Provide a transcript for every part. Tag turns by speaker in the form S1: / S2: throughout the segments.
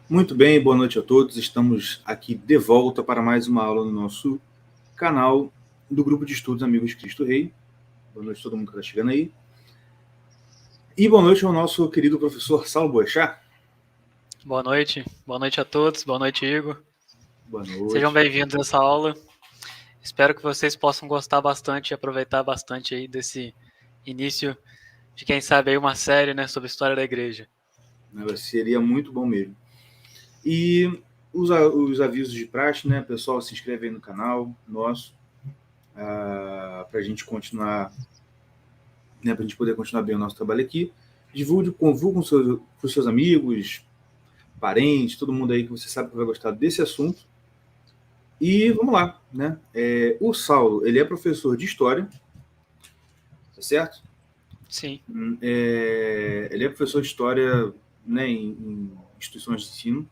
S1: Muito bem, boa noite a todos. Estamos aqui de volta para mais uma aula no nosso canal do Grupo de Estudos Amigos de Cristo Rei. Boa noite a todo mundo que está chegando aí. E boa noite ao nosso querido professor Saulo Boechat.
S2: Boa noite a todos, boa noite, Igor.
S1: Boa noite.
S2: Sejam bem-vindos a essa aula. Espero que vocês possam gostar bastante e aproveitar bastante aí desse início de, quem sabe, aí uma série, né, sobre a história da igreja.
S1: Seria muito bom mesmo. E os avisos de praxe, né, pessoal, se inscreve aí no canal nosso, para a gente continuar, né, para a gente poder continuar bem o nosso trabalho aqui. Divulgue com os seus amigos, parentes, todo mundo aí que você sabe que vai gostar desse assunto. E vamos lá, né? O Saulo, ele é professor de História, tá certo?
S2: Sim.
S1: Ele é professor de História, né, em instituições de ensino,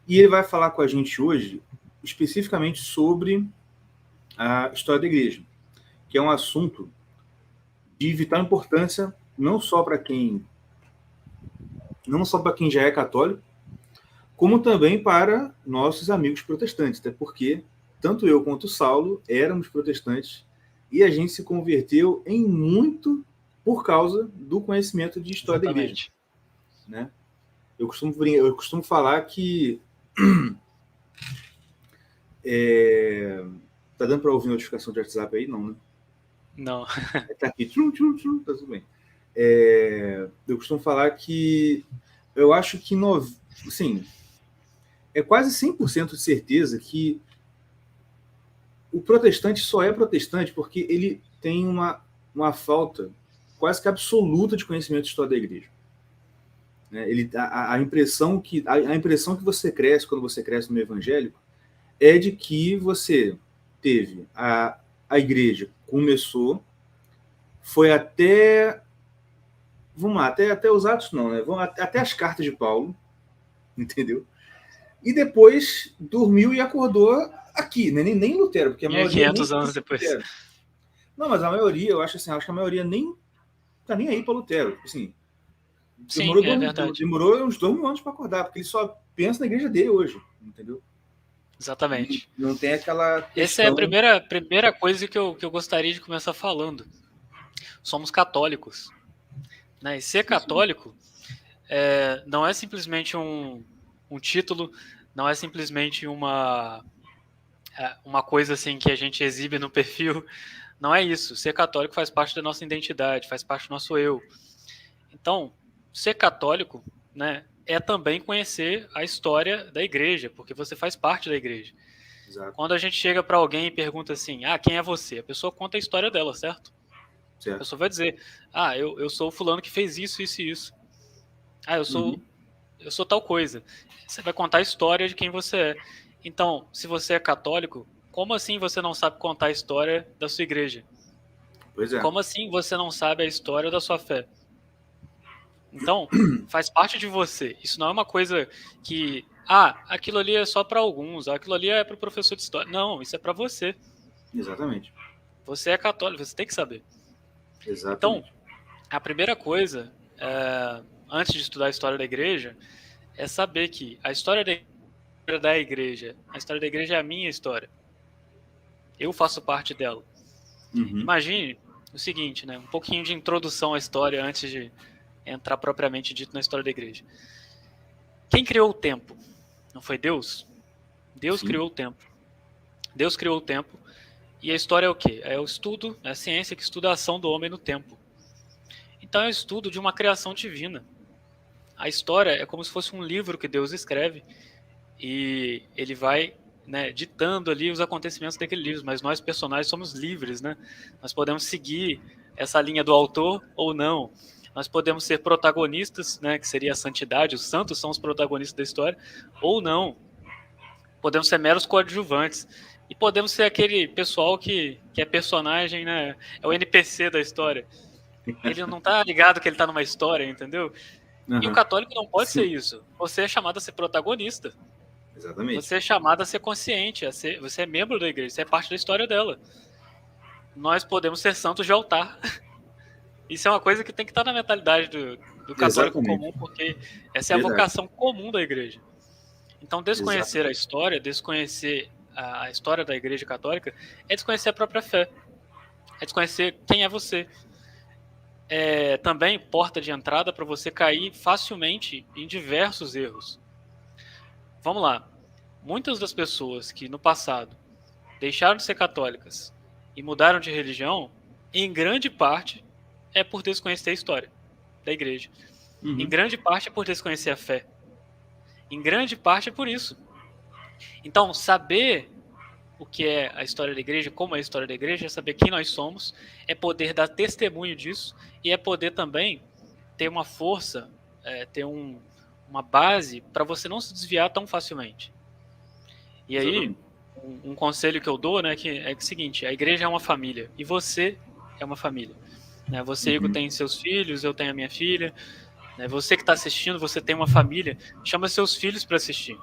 S1: e ele vai falar com a gente hoje especificamente sobre a história da igreja, que é um assunto de vital importância não só para quem já é católico, como também para nossos amigos protestantes, até porque tanto eu quanto o Saulo éramos protestantes e a gente se converteu em muito por causa do conhecimento de história da igreja. Né? Eu costumo falar que tá dando para ouvir notificação de WhatsApp aí? Não, né?
S2: Não.
S1: Tá aqui, tá tudo bem. Eu costumo falar que eu acho que assim, é quase 100% de certeza que o protestante só é protestante porque ele tem uma falta quase que absoluta de conhecimento de história da igreja. Né? A impressão que você cresce quando você cresce no meio evangélico é de que você teve a igreja começou, foi até, vamos lá, até os Atos não, né? Até as cartas de Paulo, entendeu? E depois dormiu e acordou aqui, né? Nem Lutero, porque a maioria
S2: 500 anos depois.
S1: Lutero. Não, mas a maioria, eu acho que a maioria nem tá nem aí para Lutero. Assim, demorou uns 2 mil anos para acordar, porque ele só pensa na igreja dele hoje, entendeu?
S2: Exatamente.
S1: Não tem aquela questão...
S2: Essa é a primeira coisa que eu gostaria de começar falando. Somos católicos. Né? E ser católico não é simplesmente um título, não é simplesmente uma coisa assim que a gente exibe no perfil. Não é isso. Ser católico faz parte da nossa identidade, faz parte do nosso eu. Então, ser católico, né, é também conhecer a história da igreja, porque você faz parte da igreja.
S1: Exato.
S2: Quando a gente chega para alguém e pergunta assim, quem é você? A pessoa conta a história dela, certo? A pessoa vai dizer, eu sou o fulano que fez isso, isso e isso. Eu sou tal coisa. Você vai contar a história de quem você é. Então, se você é católico, como assim você não sabe contar a história da sua igreja?
S1: Pois é.
S2: Como assim você não sabe a história da sua fé? Então, faz parte de você. Isso não é uma coisa que, aquilo ali é só para alguns, aquilo ali é para o professor de história. Não, isso é para você.
S1: Exatamente.
S2: Você é católico, você tem que saber.
S1: Exatamente.
S2: Então, a primeira coisa, antes de estudar a história da igreja, é saber que a história da igreja é a minha história. Eu faço parte dela. Imagine o seguinte, né? Um pouquinho de introdução à história antes de entrar propriamente dito na história da igreja. Quem criou o tempo? Não foi Deus? Deus criou o tempo. Deus criou o tempo. E a história é o quê? É o estudo, é a ciência que estuda a ação do homem no tempo. Então é o estudo de uma criação divina. A história é como se fosse um livro que Deus escreve e ele vai, né, ditando ali os acontecimentos daquele livro, mas nós personagens somos livres, né? Nós podemos seguir essa linha do autor ou não. Nós podemos ser protagonistas, né, que seria a santidade, os santos são os protagonistas da história, ou não. Podemos ser meros coadjuvantes. E podemos ser aquele pessoal que é personagem, né, é o NPC da história. Ele não tá ligado que ele tá numa história, entendeu? E o católico não pode ser isso. Você é chamado a ser protagonista.
S1: Exatamente.
S2: Você é chamado a ser consciente, você é membro da igreja, você é parte da história dela. Nós podemos ser santos de altar. Isso é uma coisa que tem que estar na mentalidade do católico comum, porque essa é a vocação comum da igreja. Então, desconhecer a história, desconhecer a história da Igreja Católica, é desconhecer a própria fé. É desconhecer quem é você. É também porta de entrada para você cair facilmente em diversos erros. Vamos lá. Muitas das pessoas que no passado deixaram de ser católicas e mudaram de religião, em grande parte é por desconhecer a história da igreja. Em grande parte é por desconhecer a fé. Em grande parte é por isso. Então, saber o que é a história da igreja, como é a história da igreja, é saber quem nós somos, é poder dar testemunho disso e é poder também ter uma força, ter uma base para você não se desviar tão facilmente. E aí, um conselho que eu dou, né, que é o seguinte: a igreja é uma família e você é uma família. Né? Você, Igor, tem seus filhos, eu tenho a minha filha. Né? Você que está assistindo, você tem uma família, chama seus filhos para assistir.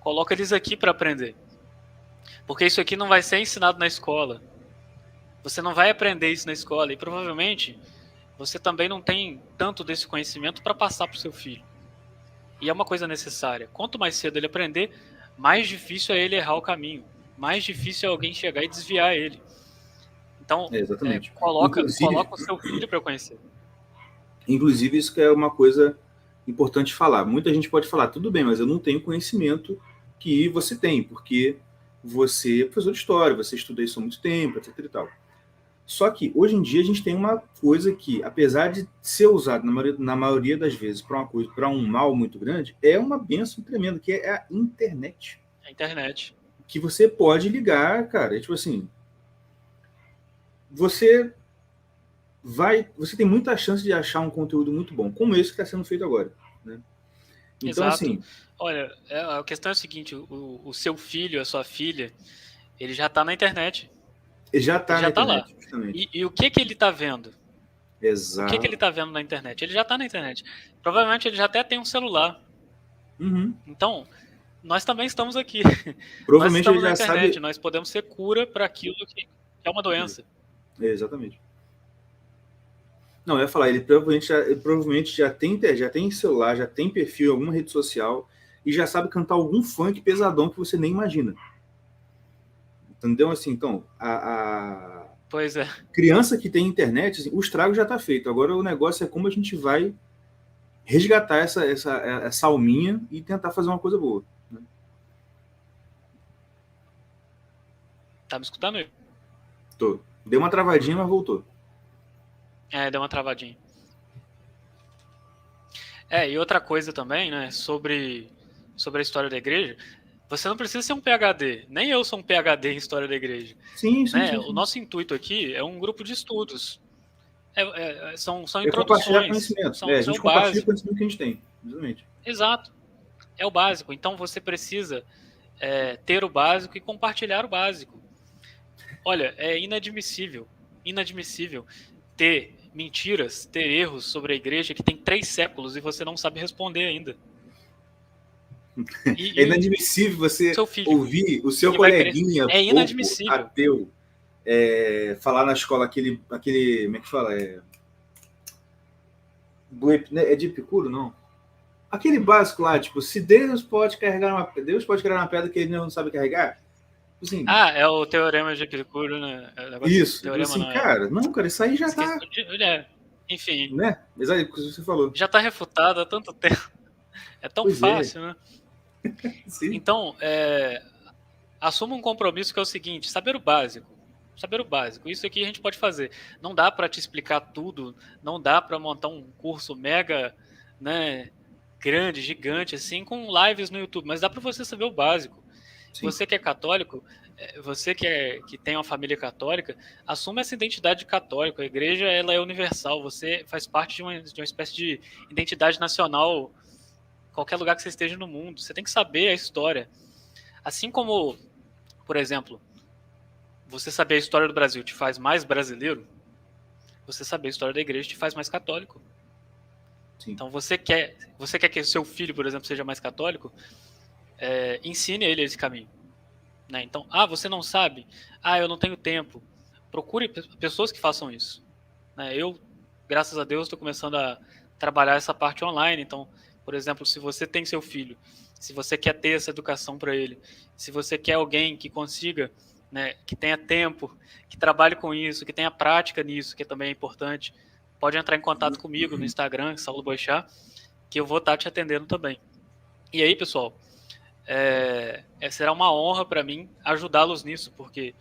S2: Coloca eles aqui para aprender. Porque isso aqui não vai ser ensinado na escola. Você não vai aprender isso na escola e provavelmente você também não tem tanto desse conhecimento para passar para o seu filho. E é uma coisa necessária. Quanto mais cedo ele aprender, mais difícil é ele errar o caminho. Mais difícil é alguém chegar e desviar ele. Então, coloca o seu filho para conhecer.
S1: Inclusive, isso que é uma coisa importante falar. Muita gente pode falar, tudo bem, mas eu não tenho conhecimento que você tem, porque você é professor de história, você estuda isso há muito tempo, etc e tal. Só que, hoje em dia, a gente tem uma coisa que, apesar de ser usado na maioria das vezes para um mal muito grande, é uma bênção tremenda, que é a internet.
S2: A internet.
S1: Que você pode ligar, cara, tipo assim, você tem muita chance de achar um conteúdo muito bom, como esse que está sendo feito agora. Né? Então,
S2: exato.
S1: assim...
S2: Olha, a questão é a seguinte, o seu filho, a sua filha, ele já está na internet.
S1: Ele já está
S2: lá. E o que ele está vendo?
S1: Exato.
S2: O que ele está vendo na internet? Ele já está na internet. Provavelmente ele já até tem um celular. Então, nós também estamos aqui.
S1: Provavelmente
S2: nós estamos
S1: ele já
S2: na internet.
S1: sabe...
S2: Nós podemos ser cura para aquilo que é uma doença.
S1: Exatamente. Não, eu ia falar, ele provavelmente já tem celular, já tem perfil em alguma rede social e já sabe cantar algum funk pesadão que você nem imagina. Entendeu? Assim, então,
S2: Pois é.
S1: Criança que tem internet, assim, o estrago já está feito. Agora o negócio é como a gente vai resgatar essa alminha e tentar fazer uma coisa boa. Né?
S2: Tá me escutando aí?
S1: Tô. Deu uma travadinha, mas voltou.
S2: Deu uma travadinha. E outra coisa também, né, sobre a história da igreja, você não precisa ser um PhD, nem eu sou um PhD em história da igreja.
S1: Sim.
S2: O nosso intuito aqui é um grupo de estudos. São introduções.
S1: Compartilhar conhecimento. A gente compartilha o conhecimento que a gente tem. Exatamente.
S2: Exato. É o básico. Então você precisa ter o básico e compartilhar o básico. Olha, é inadmissível ter mentiras, ter erros sobre a igreja que tem 3 séculos e você não sabe responder ainda.
S1: É inadmissível você ouvir o seu coleguinha ateu falar na escola aquele como é que fala? É de Epicuro, não? Aquele básico lá, tipo, se Deus pode carregar uma pedra que ele não sabe carregar? Assim,
S2: é o teorema de Epicuro, né?
S1: Isso, assim, cara, isso aí já tá...
S2: Enfim.
S1: Né? Exato, o que você falou.
S2: Já tá refutado há tanto tempo. É tão fácil, né?
S1: Sim.
S2: Então, assuma um compromisso que é o seguinte: saber o básico. Isso aqui a gente pode fazer. Não dá para te explicar tudo, não dá para montar um curso mega, né, grande, gigante, assim, com lives no YouTube, mas dá para você saber o básico. Sim. Você que é católico, você que tem uma família católica, assuma essa identidade católica. A igreja, ela é universal, você faz parte de uma espécie de identidade nacional, qualquer lugar que você esteja no mundo. Você tem que saber a história. Assim como, por exemplo, você saber a história do Brasil te faz mais brasileiro, você saber a história da igreja te faz mais católico. Sim. Então você quer que o seu filho, por exemplo, seja mais católico, ensine ele esse caminho. Né? Então, você não sabe? Eu não tenho tempo. Procure pessoas que façam isso. Né? Eu, graças a Deus, estou começando a trabalhar essa parte online, então Por exemplo, se você tem seu filho, se você quer ter essa educação para ele, se você quer alguém que consiga, né, que tenha tempo, que trabalhe com isso, que tenha prática nisso, que também é importante, pode entrar em contato comigo no Instagram, Saulo Boixá, que eu vou estar te atendendo também. E aí, pessoal, será uma honra para mim ajudá-los nisso, porque,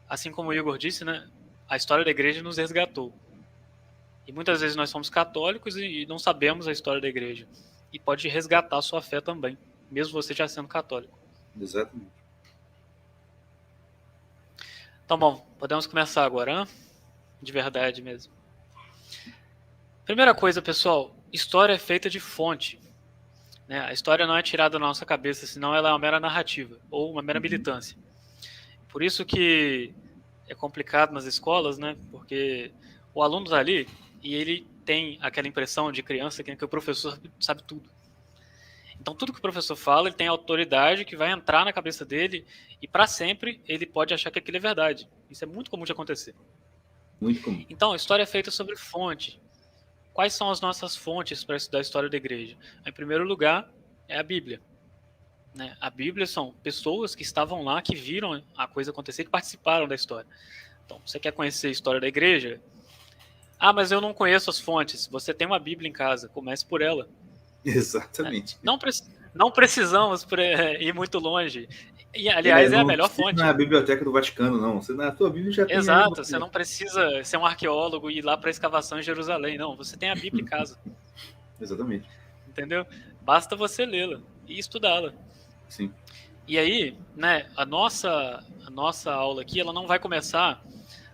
S2: assim como o Igor disse, né, a história da igreja nos resgatou. E muitas vezes nós somos católicos e não sabemos a história da igreja. E pode resgatar a sua fé também, mesmo você já sendo católico.
S1: Exatamente.
S2: Então, bom, podemos começar agora, hein? De verdade mesmo. Primeira coisa, pessoal, história é feita de fonte. Né? A história não é tirada da nossa cabeça, senão ela é uma mera narrativa ou uma mera militância. Por isso que é complicado nas escolas, né? Porque o aluno está ali e ele tem aquela impressão de criança que o professor sabe tudo. Então, tudo que o professor fala, ele tem autoridade que vai entrar na cabeça dele e, para sempre, ele pode achar que aquilo é verdade. Isso é muito comum de acontecer.
S1: Muito comum.
S2: Então, a história é feita sobre fonte. Quais são as nossas fontes para estudar a história da igreja? Em primeiro lugar, é a Bíblia. Né? A Bíblia são pessoas que estavam lá, que viram a coisa acontecer, que participaram da história. Então, você quer conhecer a história da igreja? Ah, mas eu não conheço as fontes. Você tem uma Bíblia em casa, comece por ela.
S1: Exatamente.
S2: Não precisamos ir muito longe. E, aliás, é a melhor fonte.
S1: Não é a biblioteca do Vaticano, não. Você, na tua Bíblia já tem.
S2: Exato, você não precisa ser um arqueólogo e ir lá para a escavação em Jerusalém, não. Você tem a Bíblia em casa.
S1: Exatamente.
S2: Entendeu? Basta você lê-la e estudá-la.
S1: Sim.
S2: E aí, né, a nossa aula aqui, ela não vai começar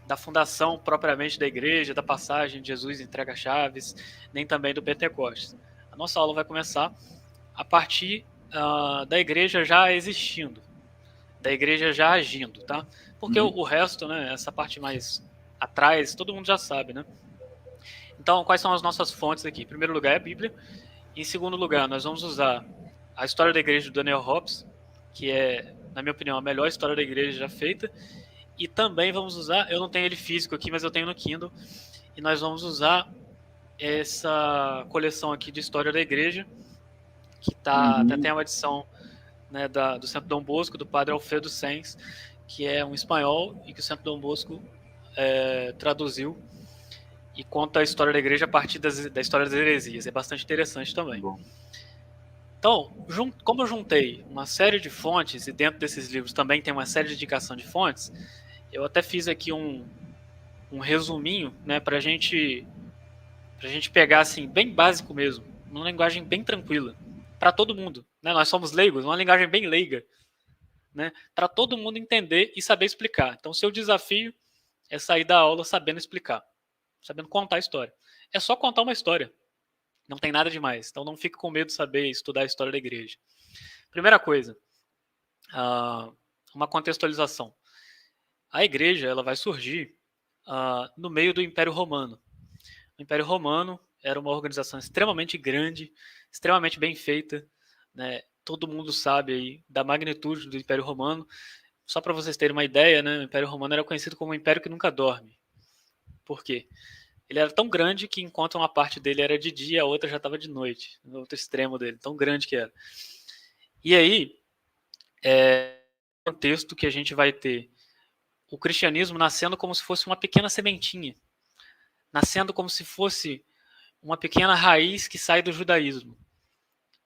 S2: da fundação propriamente da igreja, da passagem de Jesus entrega chaves, nem também do Pentecostes. A nossa aula vai começar a partir da igreja já existindo, da igreja já agindo, tá? Porque o resto, né, essa parte mais atrás, todo mundo já sabe, né? Então, quais são as nossas fontes aqui? Em primeiro lugar é a Bíblia. Em segundo lugar, nós vamos usar a história da igreja do Daniel Hobbes, que é, na minha opinião, a melhor história da igreja já feita. E também vamos usar, eu não tenho ele físico aqui, mas eu tenho no Kindle, e nós vamos usar essa coleção aqui de história da igreja, que até tem uma edição, né, do Centro Dom Bosco, do padre Alfredo Sens, que é um espanhol e que o Centro Dom Bosco traduziu e conta a história da igreja a partir da história das heresias. É bastante interessante também.
S1: Bom.
S2: Então, como eu juntei uma série de fontes, e dentro desses livros também tem uma série de indicação de fontes, eu até fiz aqui um resuminho, né, pra gente pegar, assim, bem básico mesmo, uma linguagem bem tranquila, para todo mundo, né? Nós somos leigos, uma linguagem bem leiga, né, para todo mundo entender e saber explicar. Então, seu desafio é sair da aula sabendo explicar, sabendo contar a história. É só contar uma história, não tem nada demais. Então, não fique com medo de saber estudar a história da igreja. Primeira coisa, uma contextualização. A igreja, ela vai surgir no meio do Império Romano. O Império Romano era uma organização extremamente grande, extremamente bem feita, né? Todo mundo sabe aí da magnitude do Império Romano. Só para vocês terem uma ideia, né? O Império Romano era conhecido como o Império que nunca dorme. Por quê? Ele era tão grande que enquanto uma parte dele era de dia, a outra já estava de noite, no outro extremo dele, tão grande que era. E aí, o contexto que a gente vai ter o cristianismo nascendo como se fosse uma pequena sementinha, nascendo como se fosse uma pequena raiz que sai do judaísmo.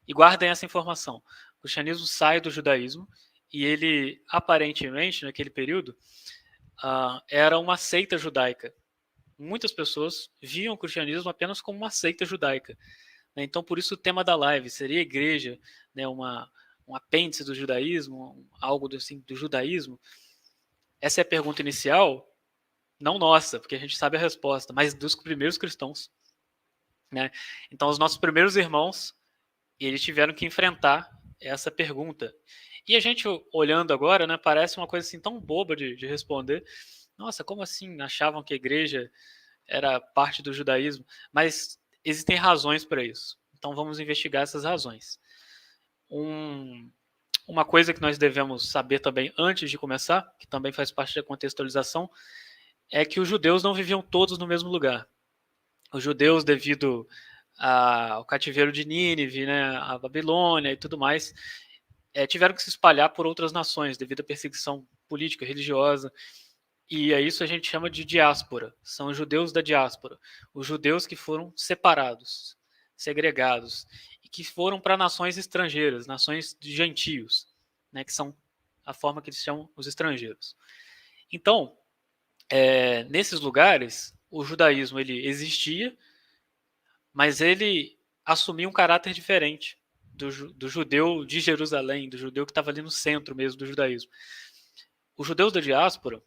S2: E guardem essa informação. O cristianismo sai do judaísmo e ele, aparentemente, naquele período, era uma seita judaica. Muitas pessoas viam o cristianismo apenas como uma seita judaica. Então, por isso o tema da live seria a igreja, né, um apêndice do judaísmo, algo assim, do judaísmo. Essa é a pergunta inicial, não nossa, porque a gente sabe a resposta, mas dos primeiros cristãos. Né? Então, os nossos primeiros irmãos, eles tiveram que enfrentar essa pergunta. E a gente, olhando agora, né, parece uma coisa assim tão boba de responder. Nossa, como assim achavam que a igreja era parte do judaísmo? Mas existem razões para isso. Então, vamos investigar essas razões. Uma coisa que nós devemos saber também antes de começar, que também faz parte da contextualização, é que os judeus não viviam todos no mesmo lugar. Os judeus, devido o cativeiro de Nínive, né, a Babilônia e tudo mais, tiveram que se espalhar por outras nações devido à perseguição política, religiosa. E é isso a gente chama de diáspora. São os judeus da diáspora. Os judeus que foram separados, segregados, e que foram para nações estrangeiras, nações de gentios, né, que são a forma que eles chamam os estrangeiros. Então, nesses lugares, o judaísmo ele existia, mas ele assumia um caráter diferente do judeu de Jerusalém, do judeu que estava ali no centro mesmo do judaísmo. Os judeus da diáspora,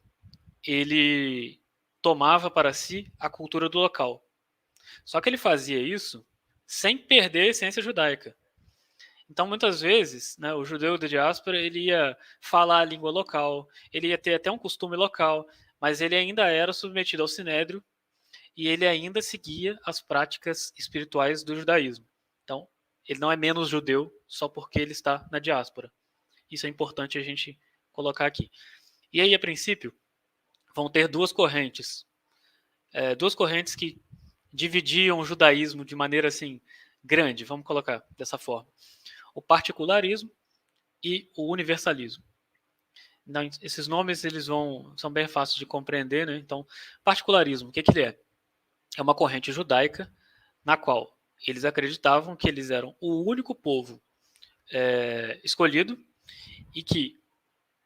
S2: ele tomava para si a cultura do local. Só que ele fazia isso sem perder a essência judaica. Então, muitas vezes, né, o judeu da diáspora ele ia falar a língua local, ele ia ter até um costume local, mas ele ainda era submetido ao sinédrio e ele ainda seguia as práticas espirituais do judaísmo. Então, ele não é menos judeu só porque ele está na diáspora. Isso é importante a gente colocar aqui. E aí, a princípio, vão ter duas correntes que dividiam o judaísmo de maneira assim grande, vamos colocar dessa forma: o particularismo e o universalismo. Então, esses nomes eles são bem fáceis de compreender, né? Então, particularismo, o que ele é? É uma corrente judaica na qual eles acreditavam que eles eram o único povo escolhido e que,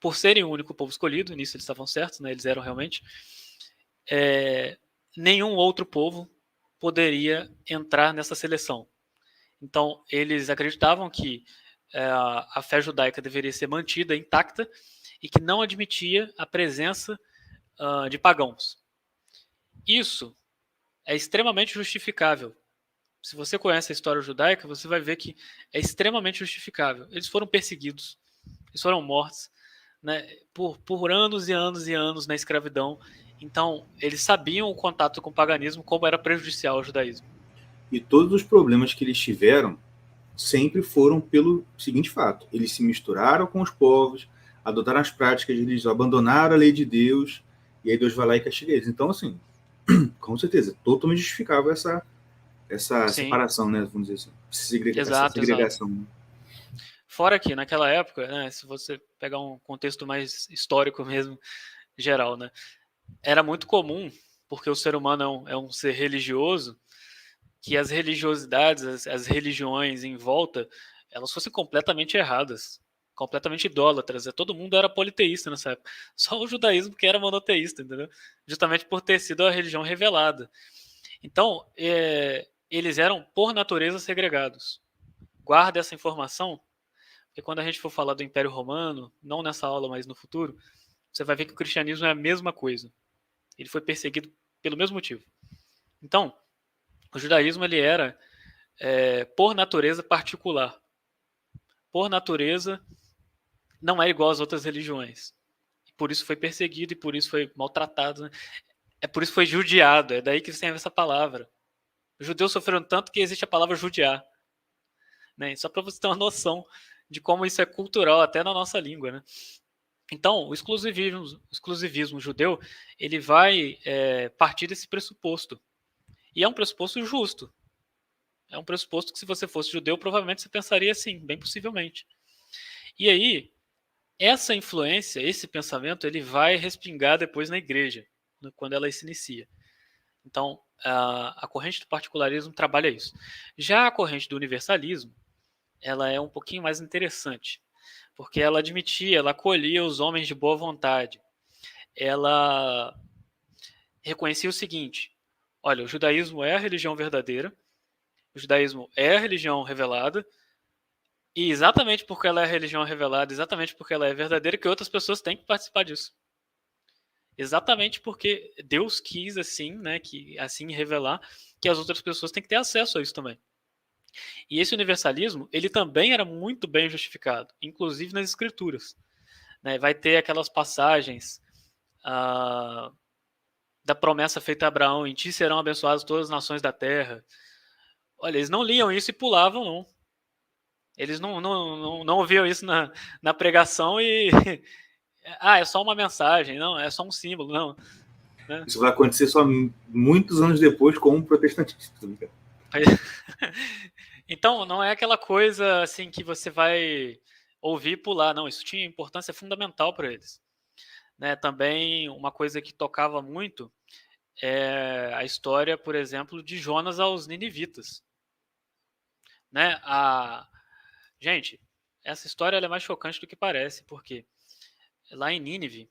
S2: por serem o único povo escolhido, nisso eles estavam certos, né? Eles eram realmente, nenhum outro povo poderia entrar nessa seleção. Então, eles acreditavam que a fé judaica deveria ser mantida intacta e que não admitia a presença de pagãos. Isso é extremamente justificável. Se você conhece a história judaica, você vai ver que é extremamente justificável. Eles foram perseguidos, eles foram mortos, né, por anos e anos e anos na escravidão. Então, eles sabiam o contato com o paganismo, como era prejudicial ao judaísmo.
S1: E todos os problemas que eles tiveram sempre foram pelo seguinte fato: eles se misturaram com os povos, adotaram as práticas religiosas, abandonaram a lei de Deus, e aí Deus vai lá e castiga eles. Então, assim, com certeza, totalmente justificável essa separação, né? Vamos dizer assim, essa segregação.
S2: Exato. Fora que, naquela época, né, se você pegar um contexto mais histórico mesmo, geral, né, era muito comum, porque o ser humano é um ser religioso, que as religiosidades, as religiões em volta, elas fossem completamente erradas, completamente idólatras. Todo mundo era politeísta nessa época. Só o judaísmo que era monoteísta, entendeu? Justamente por ter sido a religião revelada. Então, eles eram, por natureza, segregados. Guarda essa informação, porque quando a gente for falar do Império Romano, não nessa aula, mas no futuro, você vai ver que o cristianismo é a mesma coisa. Ele foi perseguido pelo mesmo motivo. Então, o judaísmo ele era, por natureza, particular. Por natureza, não é igual às outras religiões. Por isso foi perseguido e por isso foi maltratado. Né? Por isso foi judiado. É daí que vem essa palavra. Os judeus sofreram tanto que existe a palavra judiar. Né? Só para você ter uma noção de como isso é cultural até na nossa língua. Né? Então, o exclusivismo judeu ele vai partir desse pressuposto. E é um pressuposto justo. É um pressuposto que, se você fosse judeu, provavelmente você pensaria assim, bem possivelmente. E aí, essa influência, esse pensamento, ele vai respingar depois na igreja, quando ela se inicia. Então, a corrente do particularismo trabalha isso. Já a corrente do universalismo, ela é um pouquinho mais interessante, porque ela admitia, ela acolhia os homens de boa vontade. Ela reconhecia o seguinte: olha, o judaísmo é a religião verdadeira, o judaísmo é a religião revelada, e exatamente porque ela é a religião revelada, exatamente porque ela é verdadeira, que outras pessoas têm que participar disso. Exatamente porque Deus quis assim, né, que assim revelar, que as outras pessoas têm que ter acesso a isso também. E esse universalismo, ele também era muito bem justificado, inclusive nas escrituras. Né? Vai ter aquelas passagens da promessa feita a Abraão: em ti serão abençoadas todas as nações da terra. Olha, eles não liam isso e pulavam, não. Eles não ouviam isso na pregação e... é só uma mensagem, não, é só um símbolo, não. Né?
S1: Isso vai acontecer só muitos anos depois com o protestantismo.
S2: Então, não é aquela coisa assim que você vai ouvir e pular, não. Isso tinha importância fundamental para eles. Né? Também uma coisa que tocava muito é a história, por exemplo, de Jonas aos ninivitas. Né? Gente, essa história ela é mais chocante do que parece, porque lá em Nínive,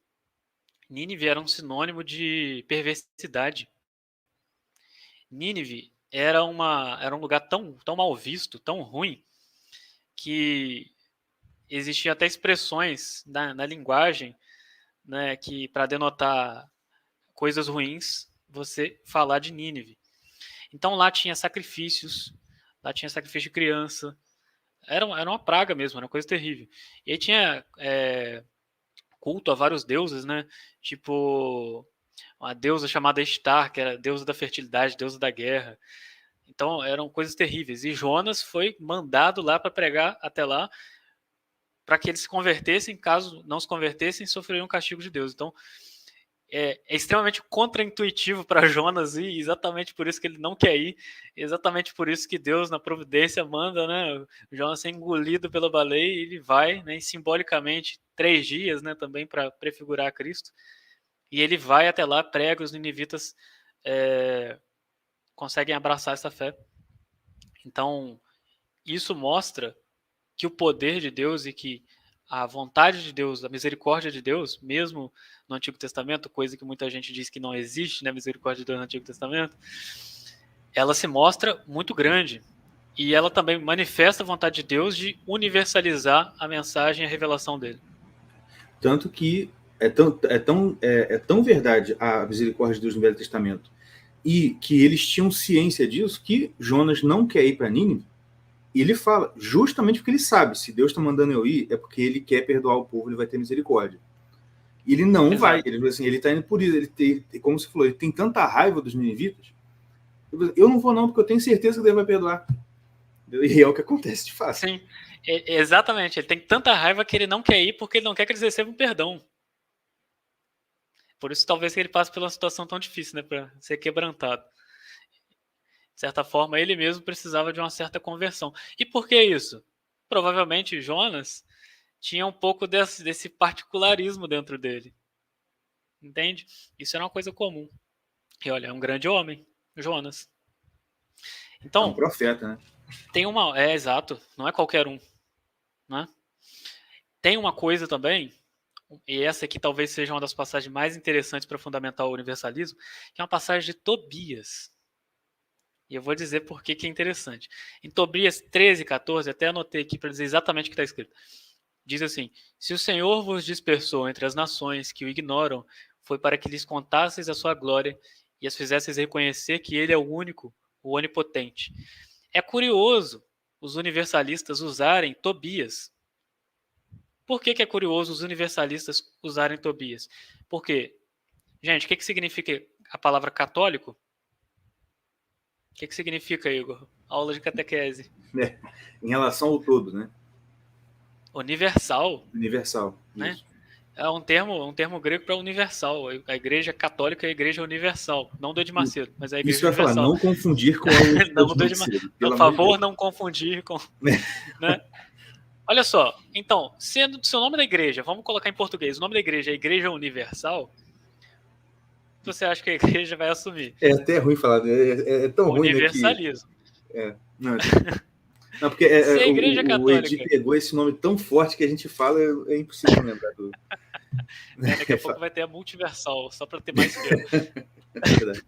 S2: Nínive era um sinônimo de perversidade. Nínive era um lugar tão mal visto, tão ruim, que existiam até expressões na linguagem, né, que para denotar coisas ruins, você falar de Nínive. Então lá tinha sacrifícios, de criança, era uma praga mesmo, era uma coisa terrível. E aí tinha culto a vários deuses, né? Tipo uma deusa chamada Estar, que era deusa da fertilidade, deusa da guerra. Então eram coisas terríveis. E Jonas foi mandado lá para pregar até lá, para que eles se convertessem. Caso não se convertessem, sofreriam um castigo de Deus. Então é extremamente contraintuitivo para Jonas ir, exatamente por isso que ele não quer ir, exatamente por isso que Deus, na providência, manda, né, o Jonas ser engolido pela baleia, e ele vai, né, e simbolicamente 3 dias, né, também para prefigurar a Cristo, e ele vai até lá, prega, os ninivitas conseguem abraçar essa fé. Então, isso mostra que o poder de Deus e que a vontade de Deus, a misericórdia de Deus, mesmo no Antigo Testamento, coisa que muita gente diz que não existe, né, misericórdia de Deus no Antigo Testamento, ela se mostra muito grande. E ela também manifesta a vontade de Deus de universalizar a mensagem e a revelação dele.
S1: Tanto que é tão verdade a misericórdia de Deus no Velho Testamento, e que eles tinham ciência disso, que Jonas não quer ir para Nínive. E ele fala, justamente porque ele sabe, se Deus está mandando eu ir, é porque ele quer perdoar o povo, ele vai ter misericórdia. E ele não vai, ele está indo por isso, como você falou, ele tem tanta raiva dos ninivitas, eu não vou não, porque eu tenho certeza que Deus vai perdoar. E é o que acontece de fato.
S2: Sim, exatamente, ele tem tanta raiva que ele não quer ir, porque ele não quer que eles recebam perdão. Por isso talvez ele passe por uma situação tão difícil, né, para ser quebrantado. De certa forma, ele mesmo precisava de uma certa conversão. E por que isso? Provavelmente Jonas tinha um pouco desse particularismo dentro dele. Entende? Isso era uma coisa comum. E olha, é um grande homem, Jonas. Então,
S1: é um profeta, né?
S2: Tem uma. Exato, não é qualquer um. Né? Tem uma coisa também, e essa aqui talvez seja uma das passagens mais interessantes para fundamentar o universalismo, que é uma passagem de Tobias. E eu vou dizer por que é interessante. Em Tobias 13, 14, até anotei aqui para dizer exatamente o que está escrito. Diz assim: se o Senhor vos dispersou entre as nações que o ignoram, foi para que lhes contasseis a sua glória e as fizesseis reconhecer que ele é o único, o onipotente. É curioso os universalistas usarem Tobias. Por que é curioso os universalistas usarem Tobias? Porque, gente, o que significa a palavra católico? O que significa, Igor? Aula de catequese.
S1: Em relação ao todo, né?
S2: Universal.
S1: Universal,
S2: né?
S1: Isso.
S2: É um termo grego para universal. A igreja católica é a igreja universal. Não do Edir Macedo, mas a igreja
S1: Isso vai
S2: universal.
S1: falar, não confundir com a
S2: não do Edir Macedo. Por favor, não confundir com... né? Olha só, então, sendo o seu nome da igreja, vamos colocar em português, o nome da igreja é Igreja Universal, você acha que a igreja vai assumir?
S1: É até ruim falar, é tão ruim, né?
S2: Universalismo.
S1: Não, porque
S2: Se a igreja
S1: o Edir pegou esse nome tão forte que a gente fala, é impossível lembrar do...
S2: daqui a pouco vai ter a multiversal, só para ter mais tempo.
S1: É verdade.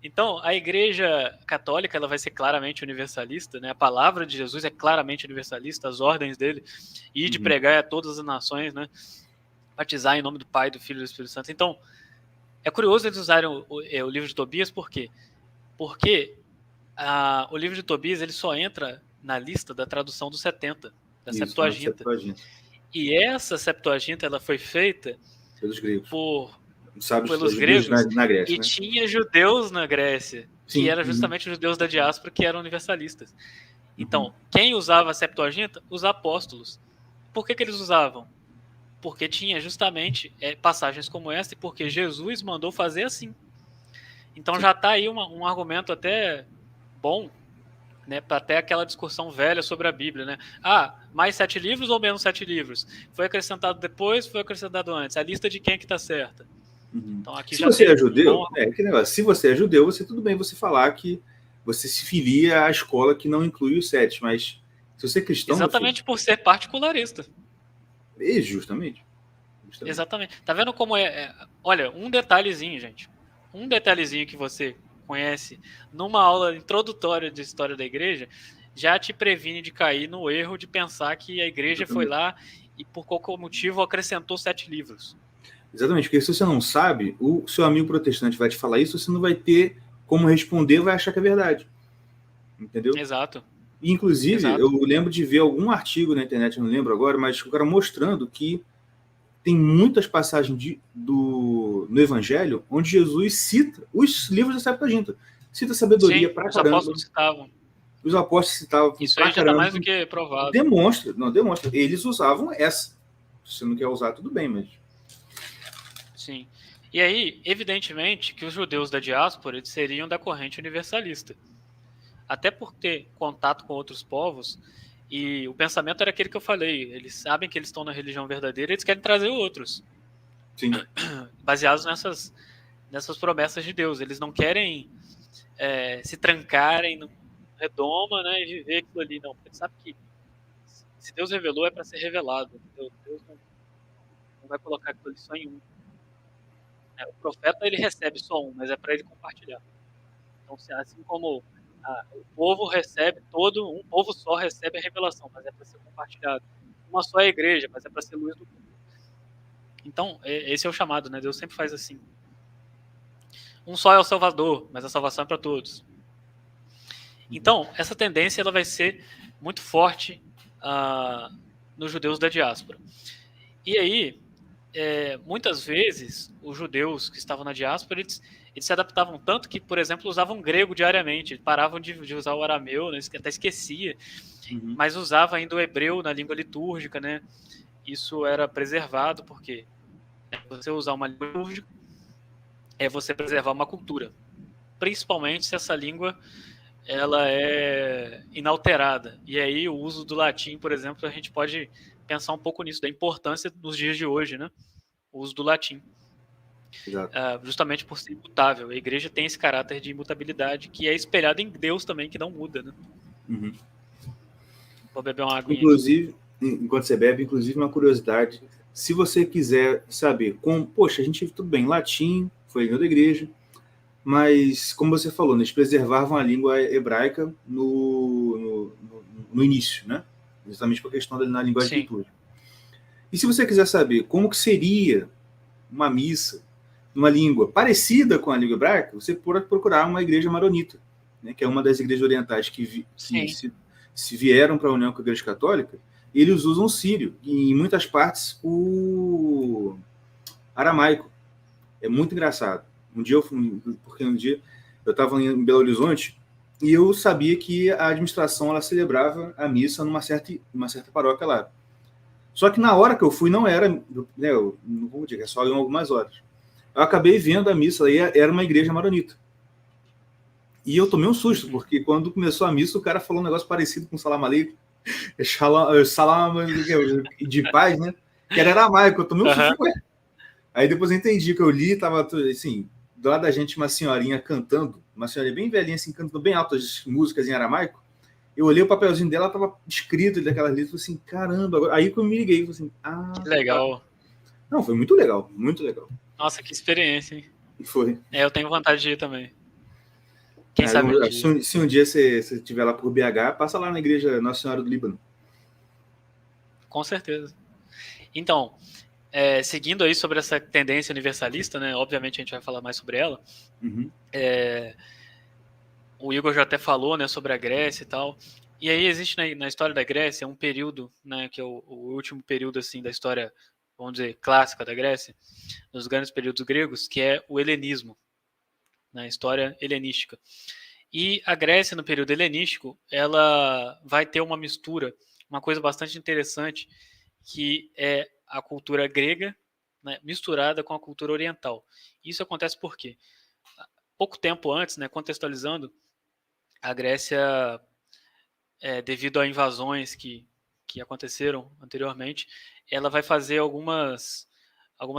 S2: Então, a igreja católica ela vai ser claramente universalista, né? A palavra de Jesus é claramente universalista, as ordens dele, e de pregar a todas as nações, né? Batizar em nome do Pai, do Filho e do Espírito Santo. Então, é curioso eles usarem o livro de Tobias, por quê? Porque o livro de Tobias ele só entra na lista da tradução dos 70, da Septuaginta. E essa Septuaginta ela foi feita
S1: pelos gregos.
S2: Pelos gregos
S1: na Grécia,
S2: e
S1: né?
S2: tinha judeus na Grécia,
S1: Sim.
S2: que eram justamente os judeus da diáspora que eram universalistas. Então, quem usava a Septuaginta? Os apóstolos. Por que eles usavam? Porque tinha justamente passagens como essa e porque Jesus mandou fazer assim. Então já está aí um argumento até bom, né, para até aquela discussão velha sobre a Bíblia, né? Mais 7 livros ou menos 7 livros? Foi acrescentado depois, foi acrescentado antes? A lista de quem é que está certa?
S1: Uhum.
S2: Então aqui
S1: Se
S2: já
S1: você
S2: tem
S1: é
S2: um
S1: judeu,
S2: bom...
S1: que negócio. Se você é judeu, você tudo bem você falar que você se filia à escola que não inclui os 7, mas se você é cristão, meu filho,
S2: Exatamente por ser particularista.
S1: justamente.
S2: Exatamente. Tá vendo como Olha, um detalhezinho, gente. Um detalhezinho que você conhece numa aula introdutória de história da igreja já te previne de cair no erro de pensar que a igreja foi
S1: Exatamente.
S2: lá e por qualquer motivo acrescentou 7 livros.
S1: Exatamente, porque se você não sabe, o seu amigo protestante vai te falar isso, você não vai ter como responder, vai achar que é verdade. Entendeu?
S2: Exato.
S1: Inclusive, eu
S2: Exato.
S1: lembro de ver algum artigo na internet, não lembro agora, mas o cara mostrando que tem muitas passagens no Evangelho onde Jesus cita os livros da Septuaginta. Cita sabedoria
S2: Sim,
S1: pra
S2: os
S1: caramba.
S2: apóstolos citavam.
S1: Os apóstolos citavam
S2: Isso
S1: pra
S2: aí já está mais
S1: caramba.
S2: do que provado.
S1: Demonstra, não demonstra. Eles usavam essa. Se você não quer usar, tudo bem, mas...
S2: Sim. E aí, evidentemente, que os judeus da diáspora eles seriam da corrente universalista. Até por ter contato com outros povos, e o pensamento era aquele que eu falei, eles sabem que eles estão na religião verdadeira e eles querem trazer outros.
S1: Sim.
S2: Baseados nessas promessas de Deus. Eles não querem se trancarem no redoma, né, e viver aquilo ali, não. Porque eles sabem que se Deus revelou é para ser revelado. Deus não vai colocar aquilo ali só em um. O profeta ele recebe só um, mas é para ele compartilhar. Então, assim como o povo recebe um povo só recebe a revelação, mas é para ser compartilhado. Uma só é a igreja, mas é para ser luz do mundo. Então, esse é o chamado, né? Deus sempre faz assim. Um só é o Salvador, mas a salvação é para todos. Então, essa tendência ela vai ser muito forte nos judeus da diáspora. E aí, muitas vezes, os judeus que estavam na diáspora, eles se adaptavam tanto que, por exemplo, usavam grego diariamente, paravam de usar o arameu, né, até esquecia, mas usava ainda o hebreu na língua litúrgica, né? Isso era preservado, porque você usar uma língua litúrgica é você preservar uma cultura, principalmente se essa língua ela é inalterada. E aí o uso do latim, por exemplo, a gente pode pensar um pouco nisso, da importância nos dias de hoje, né? O uso do latim. Justamente por ser imutável. A igreja tem esse caráter de imutabilidade que é espelhado em Deus também, que não muda, né?
S1: Uhum.
S2: Vou beber uma aguinha
S1: inclusive, aqui. Enquanto você bebe, inclusive uma curiosidade, se você quiser saber como, poxa, a gente tudo bem, latim, foi a língua da igreja, mas, como você falou, eles preservavam a língua hebraica no início, né? Justamente por questão da linguagem litúrgica. E se você quiser saber como que seria uma missa numa língua parecida com a língua hebraica, você pode procurar uma igreja maronita, né, que é uma das igrejas orientais que se vieram para a união com a igreja católica. Eles usam o sírio e, em muitas partes, o aramaico. É muito engraçado. Um dia eu estava em Belo Horizonte e eu sabia que a administração ela celebrava a missa numa certa paróquia lá. Só que na hora que eu fui não era, né, eu não vou dizer, é só em algumas horas. Eu acabei vendo a missa e era uma igreja maronita. E eu tomei um susto, porque quando começou a missa, o cara falou um negócio parecido com Salam Aleikum, Salam de paz, né? Que era aramaico, eu tomei um susto. Aí depois eu entendi que eu li, tava assim, do lado da gente uma senhorinha cantando, uma senhorinha bem velhinha, assim, cantando bem altas músicas em aramaico. Eu olhei o papelzinho dela, tava escrito daquelas letras, falei assim, caramba. Aí que eu me liguei, falei assim,
S2: que legal.
S1: Tá. Não, foi muito legal, muito legal.
S2: Nossa, que experiência, hein?
S1: Foi.
S2: Eu tenho vontade de ir também. Quem sabe um dia.
S1: Se um dia você estiver lá por BH, passa lá na igreja Nossa Senhora do Líbano.
S2: Com certeza. Então, seguindo aí sobre essa tendência universalista, né? Obviamente a gente vai falar mais sobre ela.
S1: Uhum.
S2: O Igor já até falou, né, sobre a Grécia e tal. E aí existe na história da Grécia um período, né, que é o último período assim da história, vamos dizer, clássica da Grécia, dos grandes períodos gregos, que é o helenismo, na história helenística. E a Grécia, no período helenístico, ela vai ter uma mistura, uma coisa bastante interessante, que é a cultura grega, né, misturada com a cultura oriental. Isso acontece por quê? Pouco tempo antes, né, contextualizando, a Grécia, devido a invasões que aconteceram anteriormente, ela vai fazer algumas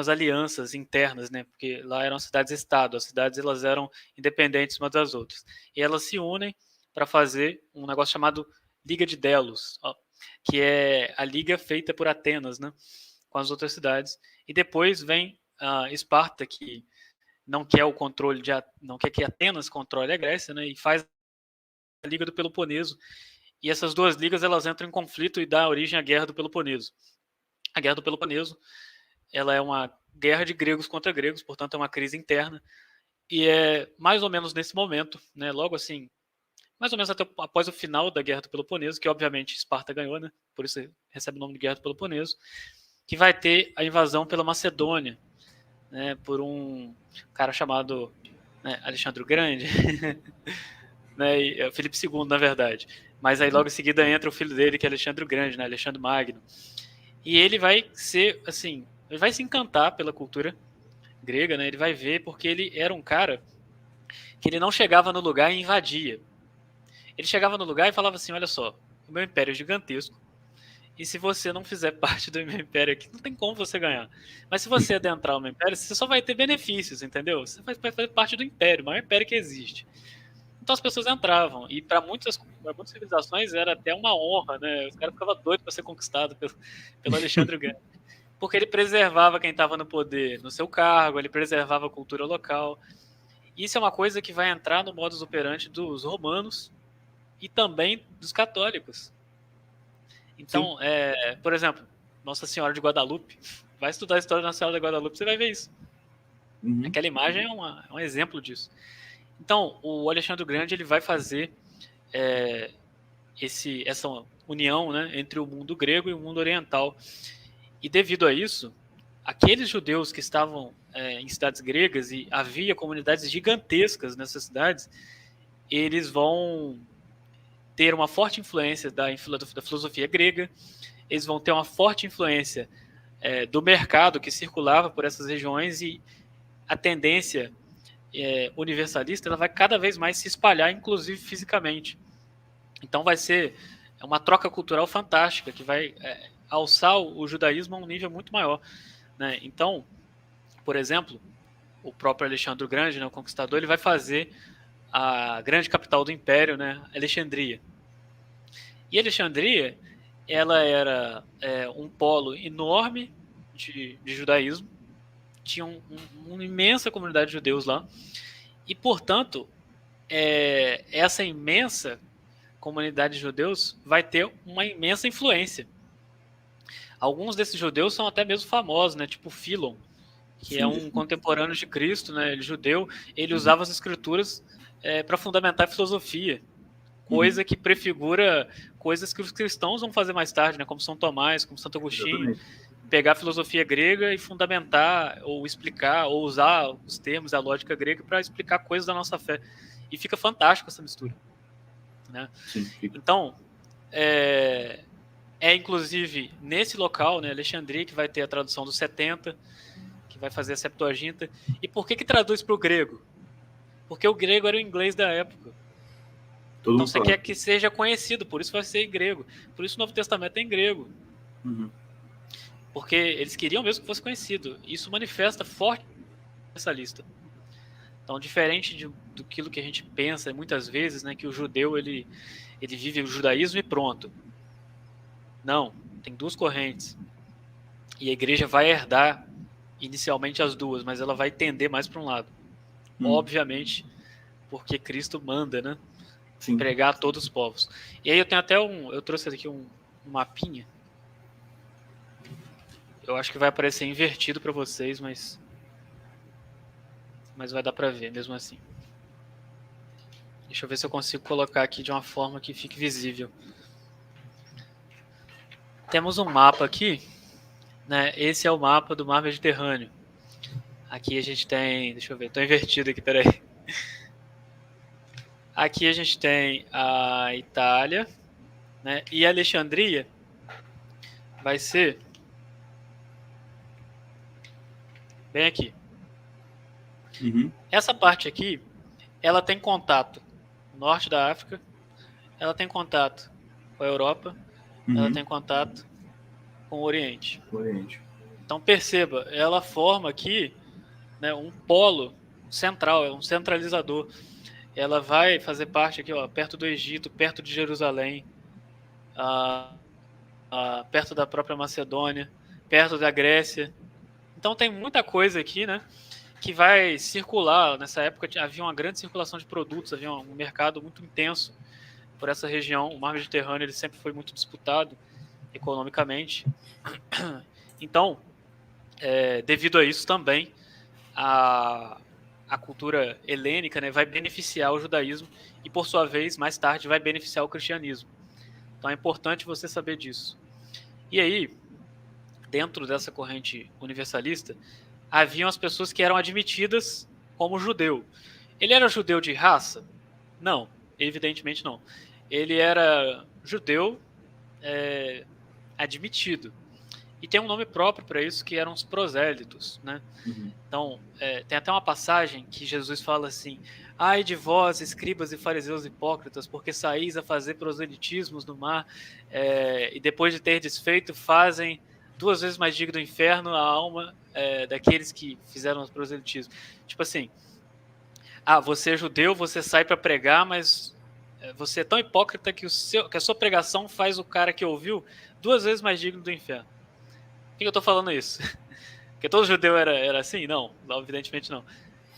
S2: alianças internas, né? Porque lá eram cidades-estado, as cidades elas eram independentes umas das outras. E elas se unem para fazer um negócio chamado Liga de Delos, ó, que é a liga feita por Atenas, né? Com as outras cidades. E depois vem a Esparta, que não quer o controle não quer que Atenas controle a Grécia, né? E faz a Liga do Peloponeso. E essas duas ligas elas entram em conflito e dá origem à Guerra do Peloponeso. A Guerra do Peloponeso, ela é uma guerra de gregos contra gregos, portanto é uma crise interna. E é mais ou menos nesse momento, né, logo assim, mais ou menos até após o final da Guerra do Peloponeso, que obviamente Esparta ganhou, né, por isso recebe o nome de Guerra do Peloponeso, que vai ter a invasão pela Macedônia, né, por um cara chamado, né, Alexandre o Grande, né, e, Filipe II, na verdade. Mas aí logo em seguida entra o filho dele, que é Alexandre o Grande, né, Alexandre Magno. E ele vai ser, assim, ele vai se encantar pela cultura grega, né? Ele vai ver, porque ele era um cara que ele não chegava no lugar e invadia. Ele chegava no lugar e falava assim: olha só, o meu império é gigantesco, e se você não fizer parte do meu império aqui, não tem como você ganhar. Mas se você adentrar o meu império, você só vai ter benefícios, entendeu? Você vai fazer parte do império, o maior império que existe. Então as pessoas entravam, e para muitas civilizações era até uma honra, né? Os caras ficavam doidos para ser conquistado pelo Alexandre o Grande. Porque ele preservava quem estava no poder no seu cargo, ele preservava a cultura local. Isso é uma coisa que vai entrar no modus operandi dos romanos e também dos católicos. Então, por exemplo, Nossa Senhora de Guadalupe, vai estudar a história da Nossa Senhora de Guadalupe, você vai ver isso. Uhum. Aquela imagem é um exemplo disso. Então, o Alexandre o Grande ele vai fazer essa união, né, entre o mundo grego e o mundo oriental. E devido a isso, aqueles judeus que estavam em cidades gregas, e havia comunidades gigantescas nessas cidades, eles vão ter uma forte influência da filosofia grega, eles vão ter uma forte influência do mercado que circulava por essas regiões, e a tendência universalista ela vai cada vez mais se espalhar, inclusive fisicamente. Então vai ser uma troca cultural fantástica, que vai alçar o judaísmo a um nível muito maior, né? Então, por exemplo, o próprio Alexandre o Grande, né, o conquistador, ele vai fazer a grande capital do império, né, Alexandria. E Alexandria, ela era um polo enorme de judaísmo, tinha uma imensa comunidade de judeus lá, e, portanto, essa imensa comunidade de judeus vai ter uma imensa influência. Alguns desses judeus são até mesmo famosos, né, tipo Philon, que é um contemporâneo de Cristo, né, ele judeu, ele usava as escrituras para fundamentar a filosofia, coisa que prefigura coisas que os cristãos vão fazer mais tarde, né, como São Tomás, como Santo Agostinho. Exatamente. Pegar a filosofia grega e fundamentar, ou explicar, ou usar os termos, a lógica grega para explicar coisas da nossa fé. E fica fantástico essa mistura, né? Então, inclusive nesse local, né, Alexandria, que vai ter a tradução dos 70, que vai fazer a Septuaginta. E por que traduz para o grego? Porque o grego era o inglês da época. Então você quer que seja conhecido, por isso vai ser em grego. Por isso o Novo Testamento é em grego. Uhum. Porque eles queriam mesmo que fosse conhecido. Isso manifesta forte essa lista. Então, diferente do que a gente pensa muitas vezes, né, que o judeu ele vive o judaísmo e pronto. Não, tem duas correntes. E a igreja vai herdar inicialmente as duas, mas ela vai tender mais para um lado. Obviamente, porque Cristo manda, né? Sim. Pregar a todos os povos. E aí eu tenho até eu trouxe aqui um mapinha. Eu acho que vai aparecer invertido para vocês, mas vai dar para ver mesmo assim. Deixa eu ver se eu consigo colocar aqui de uma forma que fique visível. Temos um mapa aqui, né? Esse é o mapa do Mar Mediterrâneo. Aqui a gente tem, deixa eu ver, estou invertido aqui, peraí. Aqui a gente tem a Itália, né? E a Alexandria vai ser bem aqui. Uhum. Essa parte aqui, ela tem contato norte da África, ela tem contato com a Europa, ela tem contato com o Oriente. Então perceba, ela forma aqui, né, um polo central, é um centralizador. Ela vai fazer parte aqui, ó, perto do Egito, perto de Jerusalém, perto da própria Macedônia, perto da Grécia. Então tem muita coisa aqui, né, que vai circular. Nessa época havia uma grande circulação de produtos, havia um mercado muito intenso por essa região. O mar Mediterrâneo ele sempre foi muito disputado economicamente. Então, devido a isso também, a cultura helênica, né, vai beneficiar o judaísmo e, por sua vez, mais tarde, vai beneficiar o cristianismo. Então é importante você saber disso. E aí, dentro dessa corrente universalista, haviam as pessoas que eram admitidas como judeu. Ele era judeu de raça? Não, evidentemente não. Ele era judeu admitido. E tem um nome próprio para isso, que eram os prosélitos, né? Então, tem até uma passagem que Jesus fala assim: ai de vós, escribas e fariseus hipócritas, porque saís a fazer proselitismos no mar, e depois de ter desfeito, fazem 2 vezes mais digno do inferno a alma daqueles que fizeram os proselitismos. Tipo assim, você é judeu, você sai para pregar, mas você é tão hipócrita que a sua pregação faz o cara que ouviu 2 vezes mais digno do inferno. Por que eu tô falando isso? Porque todo judeu era assim? Não, evidentemente não.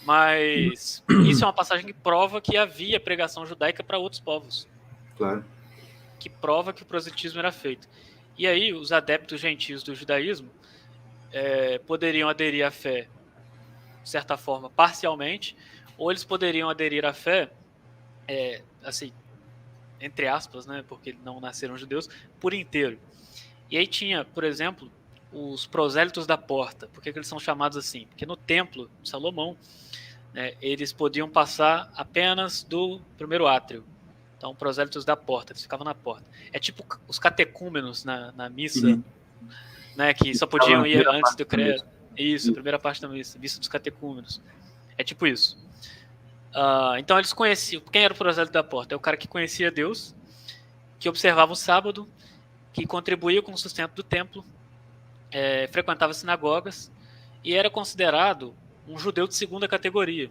S2: Mas isso é uma passagem que prova que havia pregação judaica para outros povos.
S1: Claro.
S2: Que prova que o proselitismo era feito. E aí os adeptos gentios do judaísmo poderiam aderir à fé, de certa forma, parcialmente, ou eles poderiam aderir à fé, assim, entre aspas, né, porque não nasceram judeus, por inteiro. E aí tinha, por exemplo, os prosélitos da porta. Por que eles são chamados assim? Porque no templo de Salomão, né, eles podiam passar apenas do primeiro átrio. Então, prosélitos da porta, eles ficavam na porta. É tipo os catecúmenos na missa, né, que só podiam ir antes do credo. Isso, a primeira parte da missa dos catecúmenos. É tipo isso. Então, eles conheciam. Quem era o prosélito da porta? É o cara que conhecia Deus, que observava o sábado, que contribuía com o sustento do templo, frequentava sinagogas e era considerado um judeu de segunda categoria.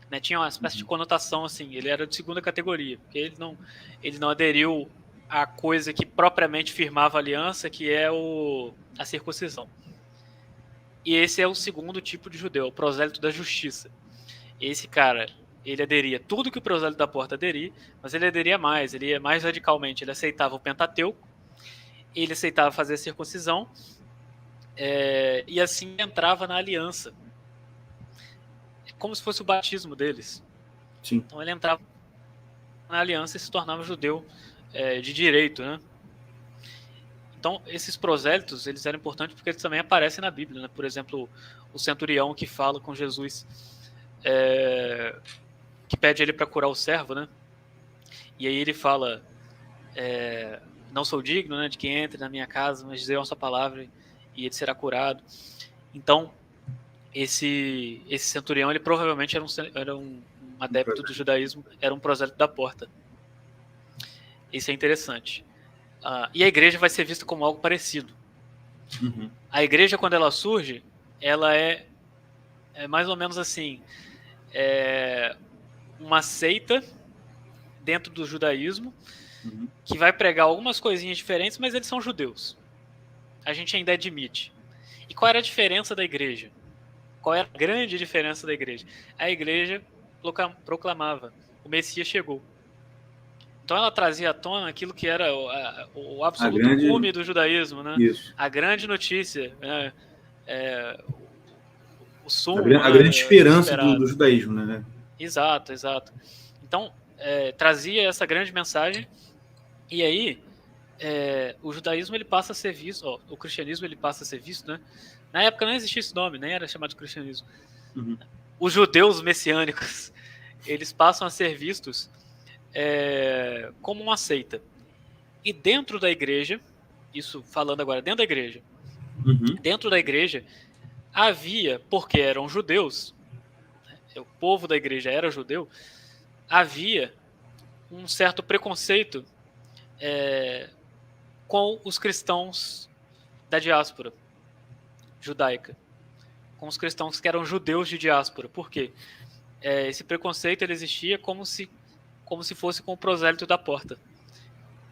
S2: Né? Tinha uma espécie de conotação assim, ele era de segunda categoria, porque ele não aderiu à coisa que propriamente firmava a aliança, que é a circuncisão. E esse é o segundo tipo de judeu, o prosélito da justiça. Esse cara, ele aderia tudo que o prosélito da porta aderia, mas ele aderia mais, ele ia mais radicalmente, ele aceitava o Pentateuco, ele aceitava fazer a circuncisão, e assim entrava na aliança. Como se fosse o batismo deles.
S1: Sim.
S2: Então ele entrava na aliança e se tornava judeu de direito, né? Então esses prosélitos, eles eram importantes porque eles também aparecem na Bíblia, né? Por exemplo, o centurião que fala com Jesus, que pede ele para curar o servo, né? E aí ele fala, não sou digno, né, de que entre na minha casa, mas dizer uma só palavra e ele será curado. Então, esse centurião, ele provavelmente era um adepto do judaísmo, era um prosélito da porta. Isso é interessante. E a igreja vai ser vista como algo parecido. A igreja, quando ela surge, ela é mais ou menos assim, uma seita dentro do judaísmo, que vai pregar algumas coisinhas diferentes, mas eles são judeus. A gente ainda admite. E qual era a diferença da igreja? Qual era a grande diferença da igreja? A igreja proclamava: o Messias chegou. Então ela trazia à tona aquilo que era o absoluto cume do judaísmo, né?
S1: Isso.
S2: A grande notícia, né? O sumo,
S1: a grande esperança do judaísmo, né?
S2: Exato. Então trazia essa grande mensagem, e aí o judaísmo ele passa a ser visto, o cristianismo ele passa a ser visto, né? Na época não existia esse nome, nem era chamado de cristianismo. Os judeus messiânicos, eles passam a ser vistos como uma seita. E dentro da igreja, isso falando agora dentro da igreja, dentro da igreja havia, porque eram judeus, o povo da igreja era judeu, havia um certo preconceito com os cristãos da diáspora judaica, com os cristãos que eram judeus de diáspora. Por quê? Esse preconceito ele existia como se fosse com o prosélito da porta.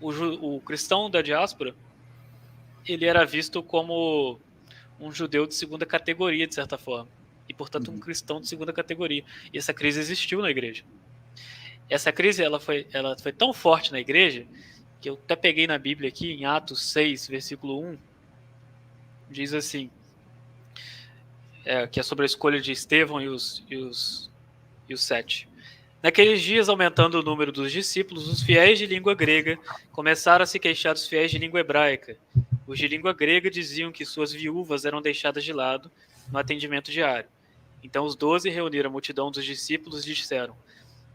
S2: O cristão da diáspora ele era visto como um judeu de segunda categoria, de certa forma, e, portanto, um cristão de segunda categoria. E essa crise existiu na igreja. Essa crise ela foi tão forte na igreja que eu até peguei na Bíblia aqui, em Atos 6, versículo 1, diz assim, que é sobre a escolha de Estevão e os 7. Naqueles dias, aumentando o número dos discípulos, os fiéis de língua grega começaram a se queixar dos fiéis de língua hebraica. Os de língua grega diziam que suas viúvas eram deixadas de lado no atendimento diário. Então os 12 reuniram a multidão dos discípulos e disseram: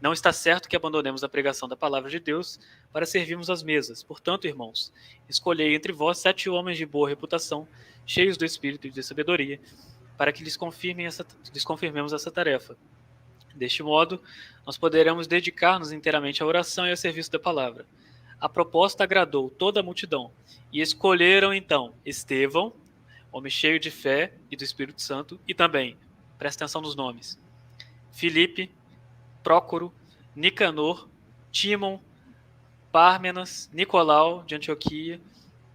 S2: não está certo que abandonemos a pregação da palavra de Deus para servirmos às mesas. Portanto, irmãos, escolhei entre vós 7 homens de boa reputação, cheios do espírito e de sabedoria, para que lhes confirmemos essa tarefa. Deste modo, nós poderemos dedicar-nos inteiramente à oração e ao serviço da palavra. A proposta agradou toda a multidão, e escolheram então Estevão, homem cheio de fé e do Espírito Santo, e também, presta atenção nos nomes, Filipe, Prócoro, Nicanor, Tímon, Pármenas, Nicolau de Antioquia,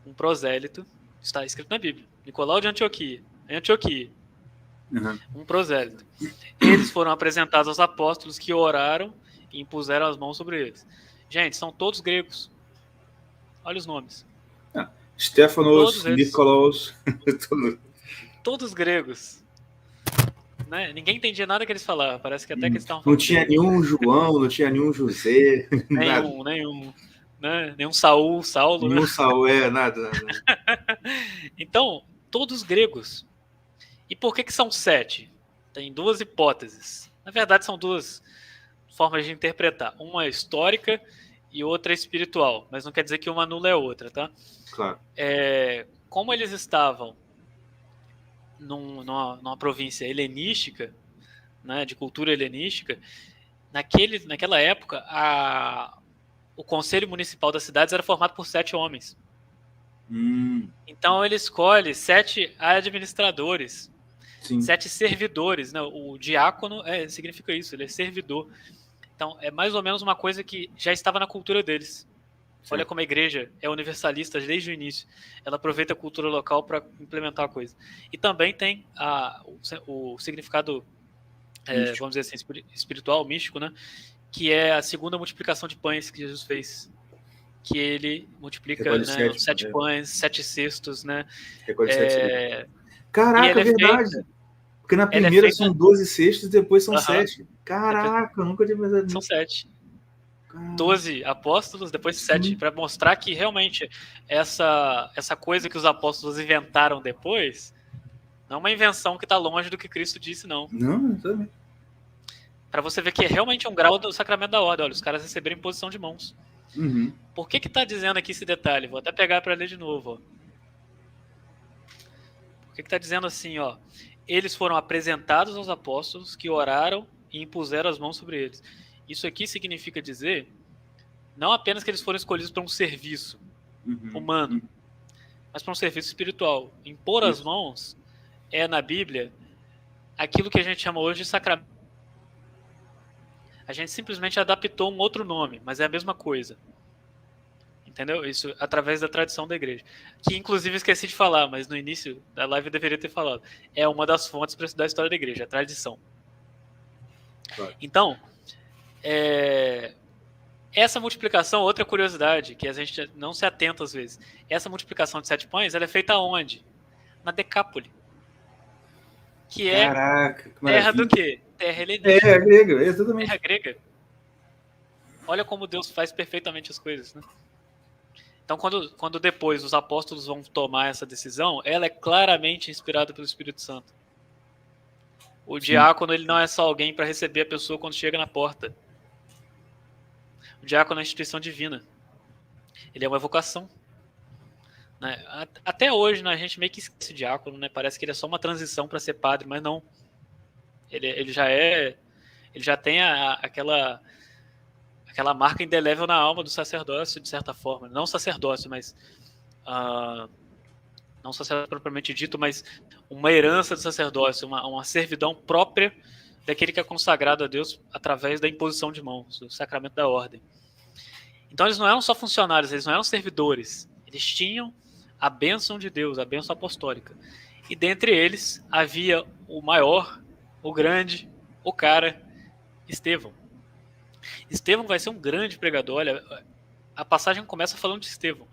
S2: um prosélito, está escrito na Bíblia, Nicolau de Antioquia, um prosélito. Eles foram apresentados aos apóstolos que oraram e impuseram as mãos sobre eles. Gente, são todos gregos. Olha os nomes.
S1: Stefanos, Nicolaus.
S2: Todos gregos. Né? Ninguém entendia nada que eles falavam. Parece que até que eles estavam
S1: falando. Não tinha nenhum João, não tinha nenhum José.
S2: Nenhum. Né? Nenhum Saulo.
S1: Nenhum, né? Saul, nada.
S2: Então, todos gregos. E por que são 7? Tem 2 hipóteses. Na verdade, são 2 formas de interpretar. Uma é histórica e outra é espiritual. Mas não quer dizer que uma anula a outra, tá?
S1: Claro.
S2: Como eles estavam numa província helenística, né, de cultura helenística, naquela época, o conselho municipal das cidades era formado por 7 homens. Então ele escolhe 7 administradores, Sim. 7 servidores, né? O diácono significa isso, ele é servidor. Então é mais ou menos uma coisa que já estava na cultura deles. Sim. Olha como a igreja é universalista desde o início. Ela aproveita a cultura local para implementar a coisa. E também tem o significado, vamos dizer assim, espiritual, místico, né? Que é a segunda multiplicação de pães que Jesus fez. Que ele multiplica, né, 7 pães, 7 cestos, né?
S1: Caraca, é verdade. Porque na primeira são 12 cestos, depois são 7. Caraca, eu nunca tinha pensado nisso.
S2: São 7. 12 apóstolos, depois 7, para mostrar que realmente essa coisa que os apóstolos inventaram depois não é uma invenção que está longe do que Cristo disse, não.
S1: Não, exatamente.
S2: Para você ver que é realmente um grau do sacramento da ordem. Olha, os caras receberam imposição de mãos. Por que está dizendo aqui esse detalhe? Vou até pegar para ler de novo. Ó. Por que está dizendo assim? Ó, eles foram apresentados aos apóstolos que oraram e impuseram as mãos sobre eles. Isso aqui significa dizer não apenas que eles foram escolhidos para um serviço humano, mas para um serviço espiritual. Impor as mãos na Bíblia, aquilo que a gente chama hoje de sacramento. A gente simplesmente adaptou um outro nome, mas é a mesma coisa. Entendeu? Isso através da tradição da igreja. Que inclusive esqueci de falar, mas no início da live eu deveria ter falado. É uma das fontes para estudar a história da igreja, a tradição. Claro. Então, essa multiplicação, outra curiosidade, que a gente não se atenta às vezes. Essa multiplicação de 7 pães, ela é feita onde? Na Decápole. Que é terra do quê? Terra helenística.
S1: Grega, exatamente.
S2: Terra grega. Olha como Deus faz perfeitamente as coisas, né? Então, quando depois os apóstolos vão tomar essa decisão, ela é claramente inspirada pelo Espírito Santo. O diácono, ele não é só alguém para receber a pessoa quando chega na porta. O diácono é uma instituição divina. Ele é uma vocação. Né? Até hoje, né, a gente meio que esquece o diácono, né? Parece que ele é só uma transição para ser padre, mas não. Ele já tem aquela aquela marca indelével na alma do sacerdócio, de certa forma. Não sacerdócio, mas não sacerdócio propriamente dito, mas uma herança do sacerdócio, uma servidão própria daquele que é consagrado a Deus através da imposição de mãos, do sacramento da ordem. Então eles não eram só funcionários, eles não eram servidores. Eles tinham a bênção de Deus, a bênção apostólica. E dentre eles havia o maior, o grande, o cara, Estevão. Estevão vai ser um grande pregador. Olha, a passagem começa falando de Estevão.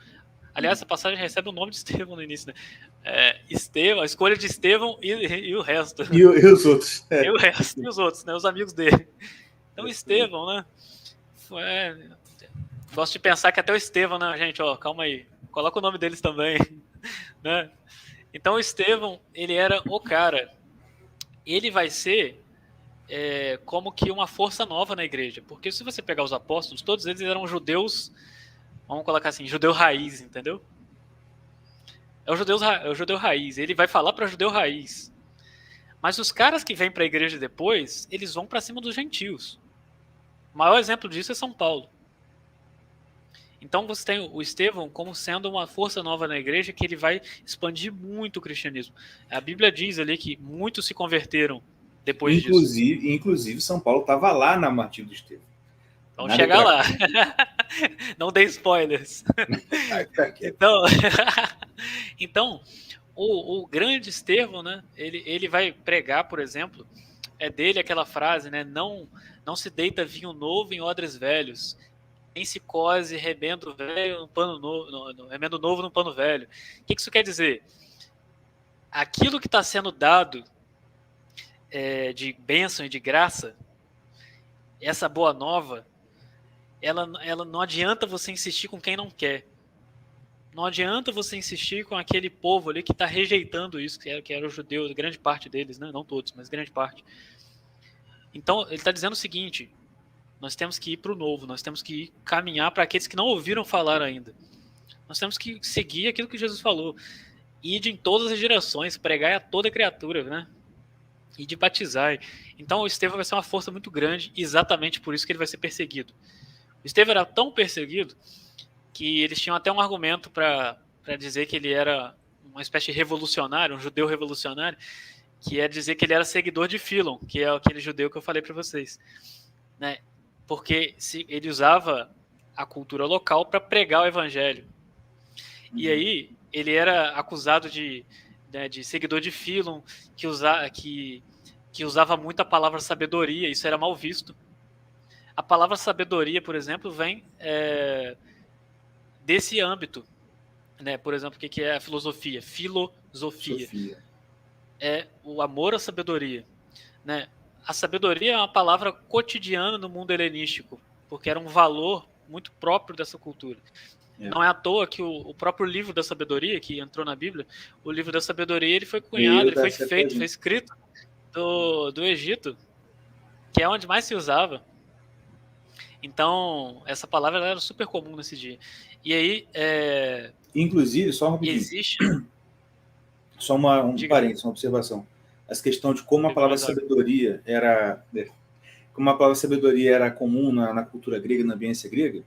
S2: Aliás, a passagem recebe o nome de Estevão no início, né? Estevão, a escolha de Estevão e o resto.
S1: E os outros.
S2: E o resto, e os outros, né? Os amigos dele. Então, Estevão, né? Gosto de pensar que até o Estevão, né, gente? Ó, calma aí. Coloca o nome deles também, né? Então, o Estevão, ele era o cara. Ele vai ser como que uma força nova na igreja. Porque se você pegar os apóstolos, todos eles eram judeus, vamos colocar assim, judeu raiz, entendeu? É o judeu raiz. Ele vai falar para judeu raiz. Mas os caras que vêm para a igreja depois, eles vão para cima dos gentios. O maior exemplo disso é São Paulo. Então você tem o Estevão como sendo uma força nova na igreja que ele vai expandir muito o cristianismo. A Bíblia diz ali que muitos se converteram depois disso.
S1: Inclusive, São Paulo estava lá na martírio do Estevão.
S2: Vamos chegar lá. Não dei spoilers. Então o grande Estevão, né, ele vai pregar, por exemplo, dele aquela frase, né, não se deita vinho novo em odres velhos, nem se cose remendo velho no pano novo, remendo novo no pano velho. O que isso quer dizer? Aquilo que está sendo dado de bênção e de graça, essa boa nova, ela não adianta você insistir com quem não quer. Não adianta você insistir com aquele povo ali que está rejeitando isso, que era o judeu, grande parte deles, né? Não todos, mas grande parte. Então, ele está dizendo o seguinte: nós temos que ir para o novo, nós temos que caminhar para aqueles que não ouviram falar ainda. Nós temos que seguir aquilo que Jesus falou. Ir em todas as direções, pregar a toda criatura, né? E de batizar. Então, o Estevão vai ser uma força muito grande, exatamente por isso que ele vai ser perseguido. O Estevão era tão perseguido que eles tinham até um argumento para dizer que ele era uma espécie de revolucionário, um judeu revolucionário, que é dizer que ele era seguidor de Fílon, que é aquele judeu que eu falei para vocês, né? Porque ele usava a cultura local para pregar o evangelho. E aí ele era acusado de seguidor de Fílon, que usava muito a palavra sabedoria, isso era mal visto. A palavra sabedoria, por exemplo, vem desse âmbito, né? Por exemplo, o que é a filosofia? Filosofia. É o amor à sabedoria, né? A sabedoria é uma palavra cotidiana no mundo helenístico, porque era um valor muito próprio dessa cultura. Não é à toa que o próprio livro da sabedoria, que entrou na Bíblia, o livro da sabedoria, ele foi cunhado, ele foi feito, foi escrito do Egito, que é onde mais se usava. Então, essa palavra era super comum nesse dia. E aí...
S1: Inclusive, só um rapidinho.
S2: Existe...
S1: Só um parênteses, uma observação. Essa questão de como a palavra sabedoria era... Como a palavra sabedoria era comum na cultura grega, na ambiência grega,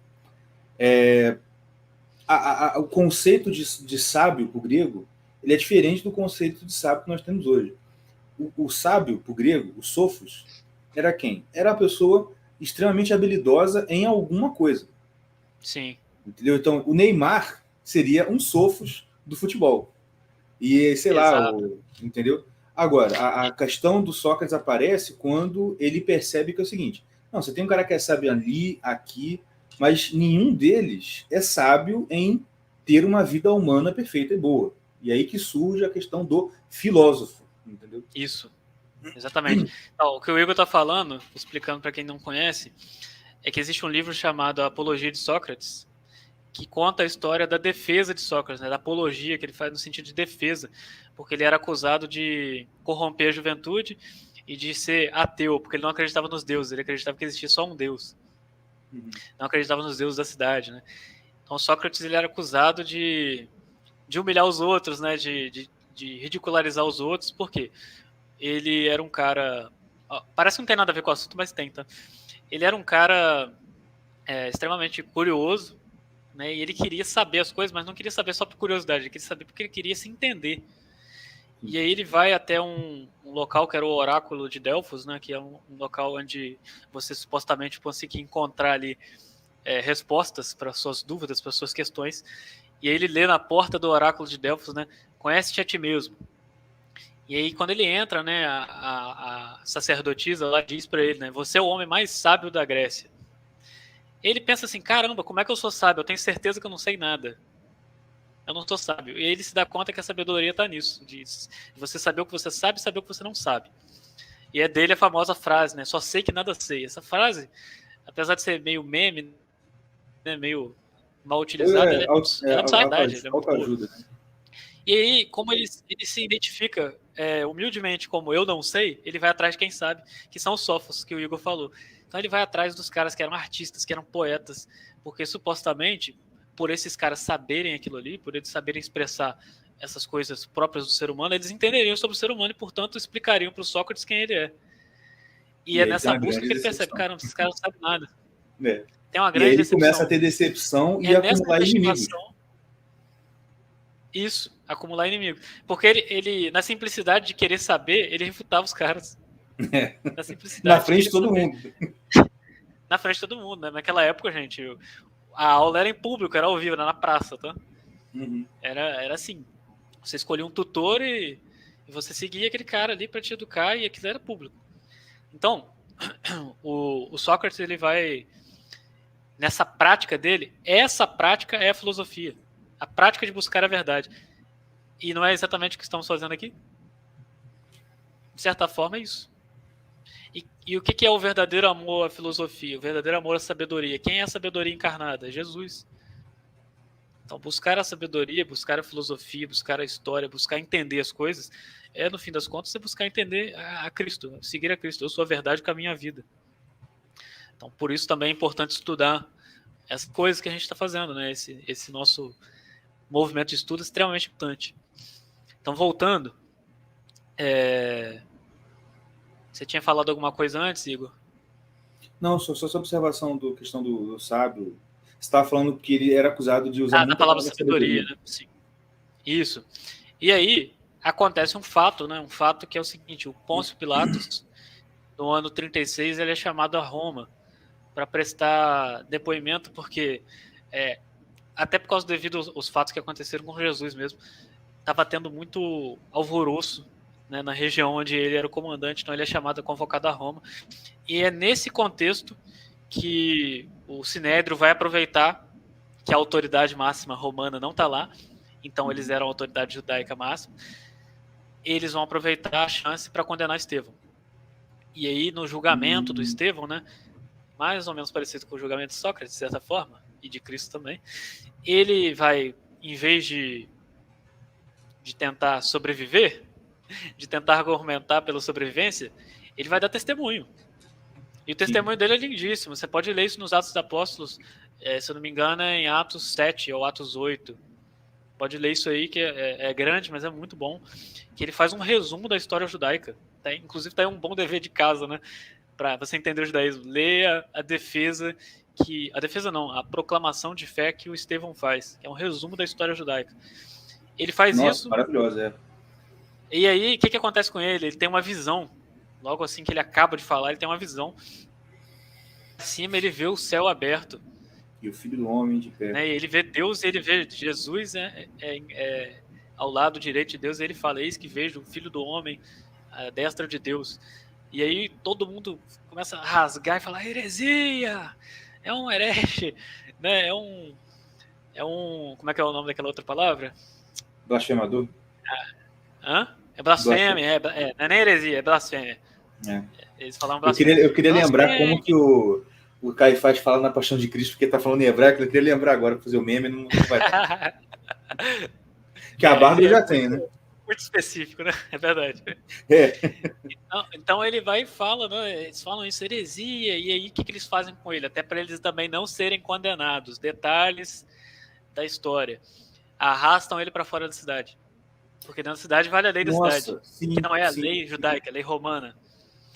S1: o conceito de sábio para o grego, ele é diferente do conceito de sábio que nós temos hoje. O sábio para o grego, o sofos, era quem? Era a pessoa extremamente habilidosa em alguma coisa.
S2: Sim.
S1: Entendeu? Então, o Neymar seria um sofos do futebol. E, sei lá, entendeu? Agora, a questão do Sócrates aparece quando ele percebe que é o seguinte: não, você tem um cara que é sábio ali, aqui, mas nenhum deles é sábio em ter uma vida humana perfeita e boa. E aí que surge a questão do filósofo, entendeu?
S2: Isso, exatamente. Então, o que o Igor está falando, explicando para quem não conhece, é que existe um livro chamado Apologia de Sócrates, que conta a história da defesa de Sócrates, né, da apologia que ele faz no sentido de defesa, porque ele era acusado de corromper a juventude e de ser ateu, porque ele não acreditava nos deuses, ele acreditava que existia só um deus. Não acreditava nos deuses da cidade, né? Então Sócrates ele era acusado de humilhar os outros, né? De ridicularizar os outros, porque ele era um cara... Parece que não tem nada a ver com o assunto, mas tem, tá? Ele era um cara extremamente curioso, né? E ele queria saber as coisas, mas não queria saber só por curiosidade, ele queria saber porque ele queria se entender. E aí ele vai até um local que era o Oráculo de Delfos, né? Que é um local onde você supostamente conseguia encontrar ali respostas para suas dúvidas, para suas questões. E aí ele lê na porta do Oráculo de Delfos, né? Conhece-te a ti mesmo. E aí quando ele entra, né? A sacerdotisa lá diz para ele, né? Você é o homem mais sábio da Grécia. Ele pensa assim, caramba, como é que eu sou sábio? Eu tenho certeza que eu não sei nada. Eu não sou sábio. E ele se dá conta que a sabedoria está nisso, de você saber o que você sabe e saber o que você não sabe. E é dele a famosa frase, né? Só sei que nada sei. Essa frase, apesar de ser meio meme, né, meio mal utilizada, ela é muito verdade, ela é muito boa.
S1: Né?
S2: E aí, como ele se identifica humildemente como eu não sei, ele vai atrás de quem sabe, que são os sófos, que o Igor falou. Então ele vai atrás dos caras que eram artistas, que eram poetas, porque supostamente, por esses caras saberem aquilo ali, por eles saberem expressar essas coisas próprias do ser humano, eles entenderiam sobre o ser humano e, portanto, explicariam para o Sócrates quem ele é. E é nessa busca que ele percebe, caramba, esses caras não sabem nada. Tem uma grande
S1: e aí ele
S2: decepção.
S1: começa a ter decepção e acumular inimigos.
S2: Isso, acumular inimigo. Porque ele, na simplicidade de querer saber, ele refutava os caras. Na simplicidade.
S1: Na frente de todo mundo.
S2: Na frente de todo mundo, né? Naquela época, gente, a aula era em público, era ao vivo, era na praça, tá?
S1: Uhum.
S2: Era assim. Você escolhia um tutor e você seguia aquele cara ali para te educar e aquilo era público. Então, o Sócrates, ele vai nessa prática dele, essa prática é a filosofia. A prática de buscar a verdade. E não é exatamente o que estamos fazendo aqui? De certa forma, é isso. E o que é o verdadeiro amor à filosofia? O verdadeiro amor à sabedoria? Quem é a sabedoria encarnada? Jesus. Então, buscar a sabedoria, buscar a filosofia, buscar a história, buscar entender as coisas, no fim das contas, é buscar entender a Cristo, seguir a Cristo. Eu sou a verdade com a minha vida. Então, por isso também é importante estudar as coisas que a gente está fazendo, né? Esse nosso movimento de estudo é extremamente importante. Então, voltando, você tinha falado alguma coisa antes, Igor?
S1: Não, só essa observação da questão do sábio. Você estava falando que ele era acusado de usar
S2: a palavra sabedoria, né? Sim. Isso. E aí acontece um fato, né? Um fato que é o seguinte: o Pôncio Pilatos, no ano 36, ele é chamado a Roma para prestar depoimento, porque até por causa devido aos fatos que aconteceram com Jesus mesmo, estava tendo muito alvoroço, né, na região onde ele era o comandante, então ele é chamado, convocado a Roma. E é nesse contexto que o Sinédrio vai aproveitar que a autoridade máxima romana não está lá, então eles eram a autoridade judaica máxima, eles vão aproveitar a chance para condenar Estevão. E aí, no julgamento do Estevão, né, mais ou menos parecido com o julgamento de Sócrates, de certa forma, e de Cristo também, ele vai, em vez de tentar sobreviver, de tentar argumentar pela sobrevivência, ele vai dar testemunho. E o testemunho dele é lindíssimo. Você pode ler isso nos Atos dos Apóstolos, se eu não me engano, é em Atos 7 ou Atos 8. Pode ler isso aí, que é grande, mas é muito bom. Que ele faz um resumo da história judaica. Inclusive, tá aí um bom dever de casa, né? Para você entender o judaísmo. Leia a defesa a proclamação de fé que o Estevão faz, que é um resumo da história judaica. Ele faz isso.
S1: Maravilhoso,
S2: E aí, o que acontece com ele? Ele tem uma visão. Logo assim que ele acaba de falar, ele tem uma visão. Acima ele vê o céu aberto.
S1: E o Filho do Homem de pé.
S2: Né? Ele vê Deus, ele vê Jesus ao lado direito de Deus. E ele fala: eis que vejo o Filho do Homem à destra de Deus. E aí todo mundo começa a rasgar e falar: heresia! É um herege! Né? Como é que é o nome daquela outra palavra?
S1: Blasfemador.
S2: Hã? É blasfêmia, não é nem heresia, é blasfêmia. Eles falaram blasfêmia.
S1: Eu queria lembrar como que o Caifás fala na Paixão de Cristo, porque tá falando em hebraico. Eu queria lembrar agora, para fazer o meme, não vai dar. Que a barba eu já tenho, né?
S2: Muito específico, né? É verdade. Então ele vai e fala, né? Eles falam isso, heresia, e aí o que eles fazem com ele? Até para eles também não serem condenados. Detalhes da história. Arrastam ele para fora da cidade. Porque dentro da cidade vale a lei da cidade.
S1: Sim,
S2: que não é a lei judaica, a lei romana.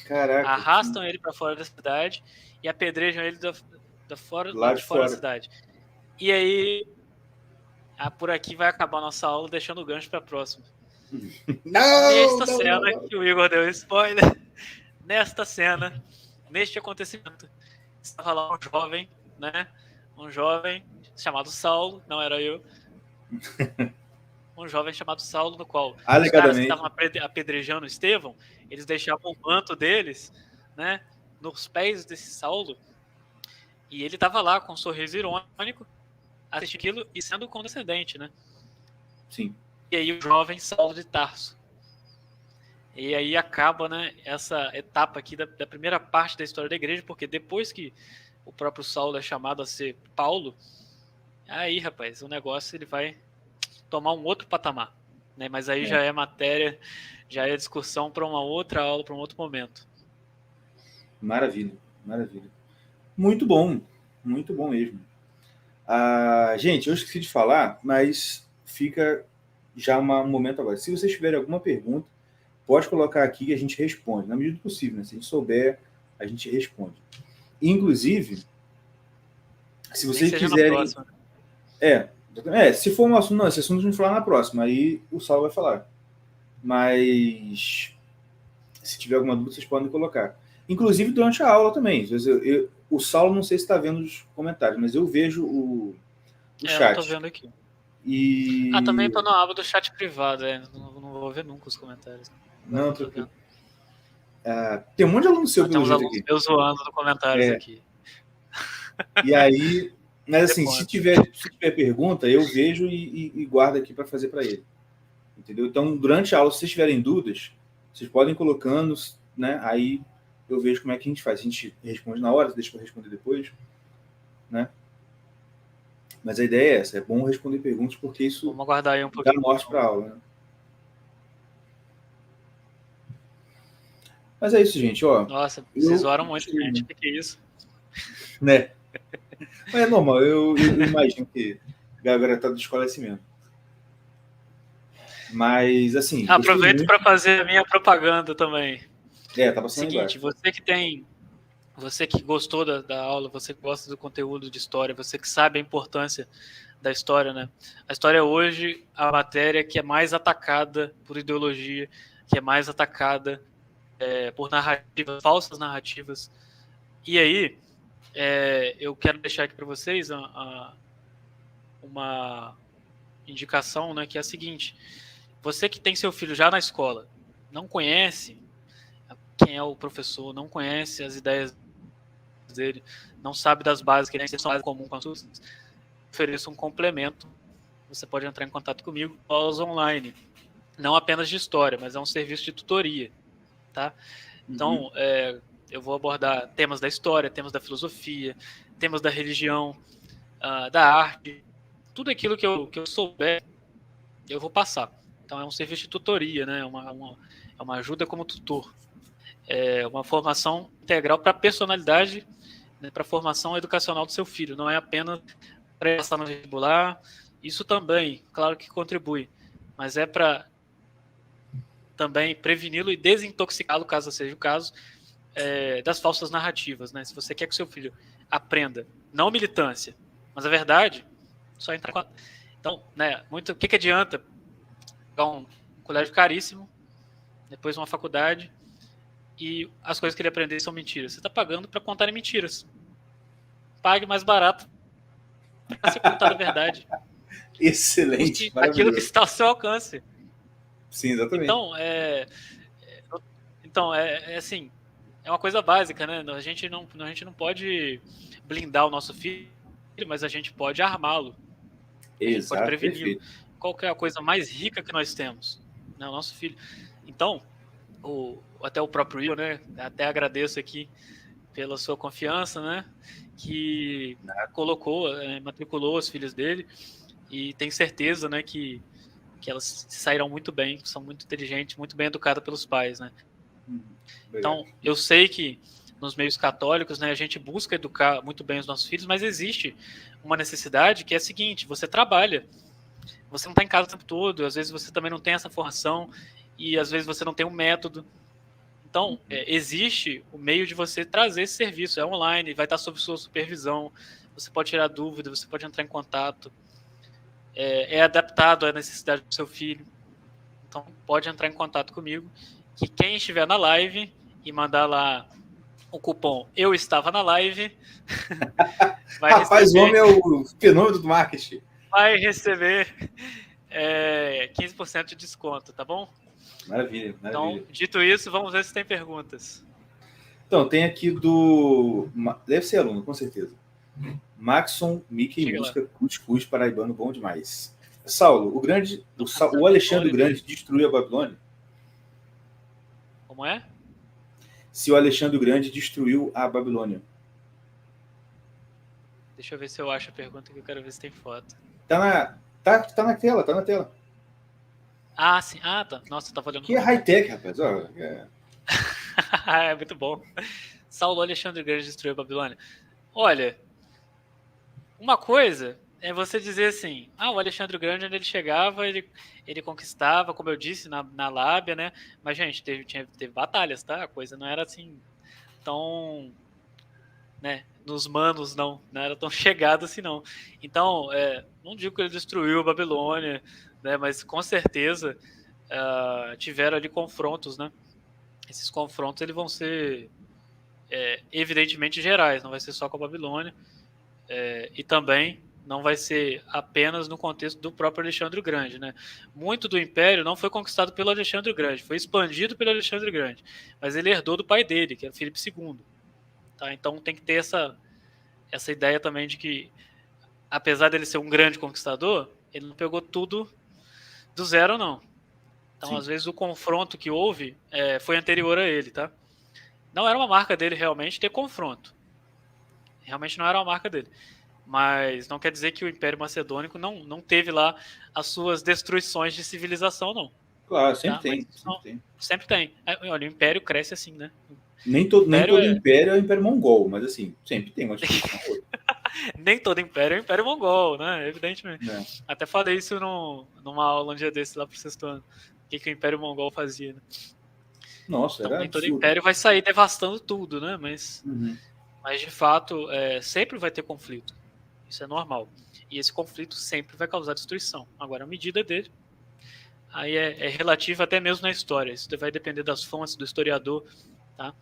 S1: Caraca.
S2: Arrastam ele para fora da cidade e apedrejam ele lá de fora da cidade. E aí, por aqui vai acabar a nossa aula, deixando o gancho para a próxima. Nesta cena que o Igor deu spoiler, nesta cena, neste acontecimento, estava lá um jovem, né? Um jovem chamado Saulo, não era eu. Um jovem chamado Saulo, no qual os caras que estavam apedrejando Estevão, eles deixavam o manto deles, né, nos pés desse Saulo, e ele estava lá com um sorriso irônico, assistindo aquilo e sendo condescendente, né?
S1: Sim.
S2: E aí o jovem Saulo de Tarso. E aí acaba, né, essa etapa aqui da primeira parte da história da igreja, porque depois que o próprio Saulo é chamado a ser Paulo, aí, rapaz, o negócio ele vai tomar um outro patamar, né? Mas aí já é matéria, já é discussão para uma outra aula, para um outro momento.
S1: Maravilha, maravilha. Muito bom mesmo. Gente, eu esqueci de falar, mas fica já um momento agora. Se vocês tiverem alguma pergunta, pode colocar aqui que a gente responde, na medida do possível, né? Se a gente souber, a gente responde. Inclusive, se vocês quiserem... se for um assunto... Não, esse assunto a gente vai falar na próxima, aí o Saulo vai falar. Mas se tiver alguma dúvida, vocês podem colocar. Inclusive durante a aula também. O Saulo, não sei se está vendo os comentários, mas eu vejo o chat.
S2: Eu tô vendo aqui.
S1: E...
S2: também tô na aba do chat privado, não vou ver nunca os comentários.
S1: Não, tranquilo. Tem um monte de aluno seu pelo jeito aqui.
S2: Eu zoando nos comentários aqui.
S1: E aí, mas assim, se tiver pergunta, eu vejo e guardo aqui para fazer para ele. Entendeu? Então, durante a aula, se vocês tiverem dúvidas, vocês podem ir colocando, né? Aí eu vejo como é que a gente faz. A gente responde na hora, deixa para responder depois, né? Mas a ideia é essa, é bom responder perguntas, porque isso
S2: vamos aguardar aí um pouquinho,
S1: dá norte para a aula, né? Mas é isso, gente, ó.
S2: Nossa, vocês zoaram muito, gente. O que é isso?
S1: Né? Mas é normal, eu imagino que a galera tá da escola assim mesmo. Mas, assim...
S2: Aproveito para fazer a minha propaganda também.
S1: Tá passando
S2: seguinte, você que gostou da aula, você que gosta do conteúdo de história, você que sabe a importância da história, né? A história é hoje a matéria que é mais atacada por ideologia, que é mais atacada por narrativas, falsas narrativas. E aí, eu quero deixar aqui para vocês uma indicação, né, que é a seguinte: você que tem seu filho já na escola, não conhece quem é o professor, não conhece as ideias dele, não sabe das bases, que nem são bases comuns com as suas, ofereço um complemento. Você pode entrar em contato comigo, aulas online, não apenas de história, mas é um serviço de tutoria, tá? Então, eu vou abordar temas da história, temas da filosofia, temas da religião, da arte, tudo aquilo que eu souber, eu vou passar. Então, é um serviço de tutoria, né? É uma ajuda como tutor. É uma formação integral para a personalidade, né, para a formação educacional do seu filho. Não é apenas para passar no vestibular. Isso também, claro que contribui, mas é para também preveni-lo e desintoxicá-lo, caso seja o caso, das falsas narrativas, né? Se você quer que o seu filho aprenda, não militância, mas a verdade, só entrar com... Então, né, o que adianta pegar um colégio caríssimo, depois uma faculdade, e as coisas que ele aprender são mentiras? Você está pagando para contarem mentiras. Pague mais barato para se contar a verdade.
S1: Excelente.
S2: Aquilo que está ao seu alcance.
S1: Sim, exatamente.
S2: Então, assim, é uma coisa básica, né? A gente não pode blindar o nosso filho, mas a gente pode armá-lo.
S1: Exato,
S2: pode preveni-lo. Qual que é a coisa mais rica que nós temos? Né? O nosso filho. Então, até o próprio Will, né? Até agradeço aqui pela sua confiança, né? Que matriculou os filhos dele, e tenho certeza, né, que elas sairão muito bem, são muito inteligentes, muito bem educadas pelos pais, né? Então, eu sei que nos meios católicos, né, a gente busca educar muito bem os nossos filhos, mas existe uma necessidade que é a seguinte: você trabalha, você não está em casa o tempo todo, às vezes você também não tem essa formação, e às vezes você não tem um método. Então, existe o meio de você trazer esse serviço, é online, vai estar sob sua supervisão, você pode tirar dúvida, você pode entrar em contato, é adaptado à necessidade do seu filho. Então, pode entrar em contato comigo, que quem estiver na live e mandar lá o cupom Eu Estava na Live, vai
S1: Rapaz,
S2: receber,
S1: o homem é o fenômeno do marketing.
S2: vai receber 15% de desconto, tá bom?
S1: Maravilha, maravilha.
S2: Então, dito isso, vamos ver se tem perguntas.
S1: Então, tem aqui do... Deve ser aluno, com certeza. Maxon, Mickey,
S2: Diga
S1: música, cuscuz, paraibano, bom demais. Saulo, o Alexandre o Grande destruiu a Babilônia?
S2: Como é?
S1: Se o Alexandre o Grande destruiu a Babilônia.
S2: Deixa eu ver se eu acho a pergunta, que eu quero ver se tem foto.
S1: Tá na tela, tá na tela.
S2: Ah, sim. Ah, tá. Nossa, eu tava olhando.
S1: Que é high-tech, rapaz.
S2: É muito bom. Saulo Alexandre Grande destruiu a Babilônia. Olha, uma coisa é você dizer assim, o Alexandre o Grande, onde ele chegava, ele conquistava, como eu disse, na lábia, né? Mas, gente, teve batalhas, tá? A coisa não era assim tão... né, nos manos não era tão chegado assim não. Então, não digo que ele destruiu a Babilônia, né, mas com certeza tiveram ali confrontos, né? Esses confrontos eles vão ser evidentemente gerais, não vai ser só com a Babilônia, e também não vai ser apenas no contexto do próprio Alexandre o Grande, né? Muito do Império não foi conquistado pelo Alexandre o Grande, foi expandido pelo Alexandre o Grande, mas ele herdou do pai dele, que era Filipe II. Tá? Então tem que ter essa ideia também de que, apesar dele ser um grande conquistador, ele não pegou tudo do zero, não. Então, às vezes, o confronto que houve foi anterior a ele, tá? Não era uma marca dele realmente ter confronto. Realmente não era uma marca dele. Mas não quer dizer que o Império Macedônico não teve lá as suas destruições de civilização, não.
S1: Claro, sempre
S2: tá?
S1: tem.
S2: Sempre tem. Olha, o Império cresce assim, né?
S1: Nem todo Império é o Império Mongol, mas assim, sempre tem uma discussão.
S2: Nem todo Império é o Império Mongol, né? Evidentemente. Até falei isso numa aula um dia desse lá pro sexto ano. O que o Império Mongol fazia, né?
S1: Nossa,
S2: então,
S1: era
S2: nem todo
S1: absurdo.
S2: Império vai sair devastando tudo, né? Mas de fato, sempre vai ter conflito. Isso é normal. E esse conflito sempre vai causar destruição. Agora, a medida dele aí é relativa até mesmo na história. Isso vai depender das fontes do historiador, tá?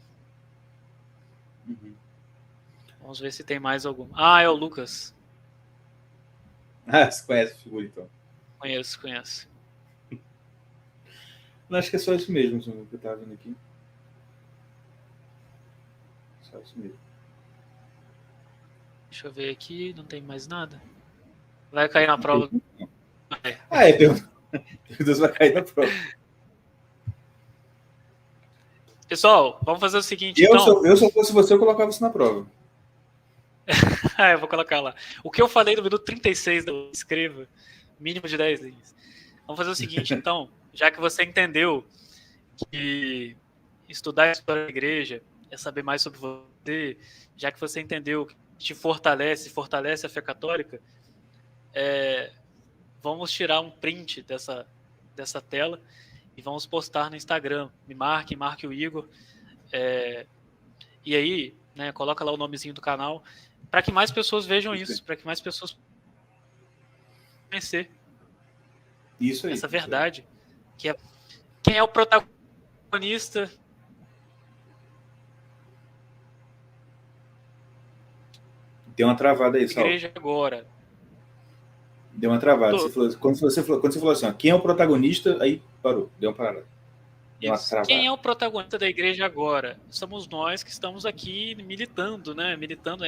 S2: Vamos ver se tem mais algum. É o Lucas.
S1: Você conhece a figura, então?
S2: Conheço.
S1: Não, acho que é só isso mesmo que eu tava vendo aqui. Só isso mesmo.
S2: Deixa eu ver aqui, não tem mais nada. Vai cair na prova.
S1: Deus vai cair na prova.
S2: Pessoal, vamos fazer o seguinte,
S1: se eu fosse você, eu colocava isso na prova.
S2: Eu vou colocar lá. O que eu falei no minuto 36, escreva. Mínimo de 10 linhas. Vamos fazer o seguinte, então. Já que você entendeu que estudar a história da igreja é saber mais sobre você, já que você entendeu que te fortalece a fé católica, vamos tirar um print dessa tela e vamos postar no Instagram. Me marque o Igor. E aí, né, coloca lá o nomezinho do canal, para que mais pessoas vejam isso, para que mais pessoas conhecer essa verdade, que é quem é o protagonista.
S1: Deu uma travada aí, Saulo.
S2: Igreja agora.
S1: Deu uma travada. Quando você falou assim, quem é o protagonista, aí parou, deu uma parada.
S2: Quem é o protagonista da igreja agora? Somos nós que estamos aqui militando, né?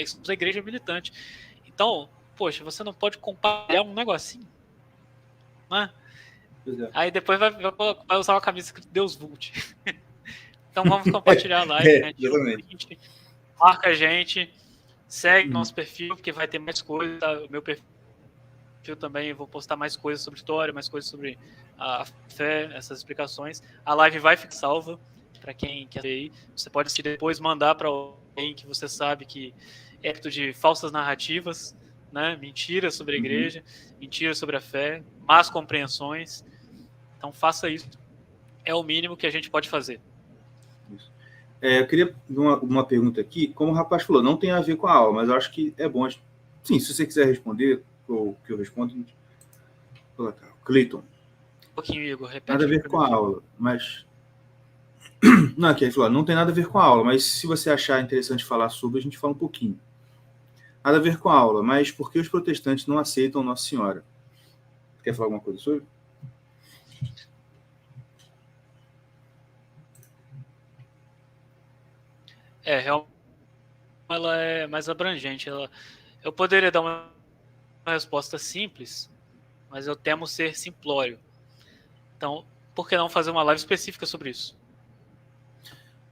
S2: Somos a igreja militante. Então, poxa, você não pode compartilhar um negocinho, né? Aí depois vai usar uma camisa que Deus Vult. Então vamos compartilhar a live, né? Marca a gente, segue nosso perfil, porque vai ter mais coisas. Tá? O meu perfil também, eu vou postar mais coisas sobre história, mais coisas sobre a fé, essas explicações. A live vai ficar salva para quem quer ver aí. Você pode depois mandar para alguém que você sabe que é de falsas narrativas, né? Mentiras sobre a igreja, mentiras sobre a fé, más compreensões. Então faça isso. É o mínimo que a gente pode fazer.
S1: Isso. Eu queria uma pergunta aqui. Como o rapaz falou, não tem a ver com a aula, mas eu acho que é bom. Sim, se você quiser responder, que eu respondo. Cleiton.
S2: Um pouquinho, Igor, repete.
S1: Nada a ver com a aula, mas... Não, aqui ele falou, não tem nada a ver com a aula, mas se você achar interessante falar sobre, a gente fala um pouquinho. Nada a ver com a aula, mas por que os protestantes não aceitam Nossa Senhora? Quer falar alguma coisa sobre?
S2: Realmente ela é mais abrangente. Eu poderia dar uma resposta simples, mas eu temo ser simplório. Então, por que não fazer uma live específica sobre isso?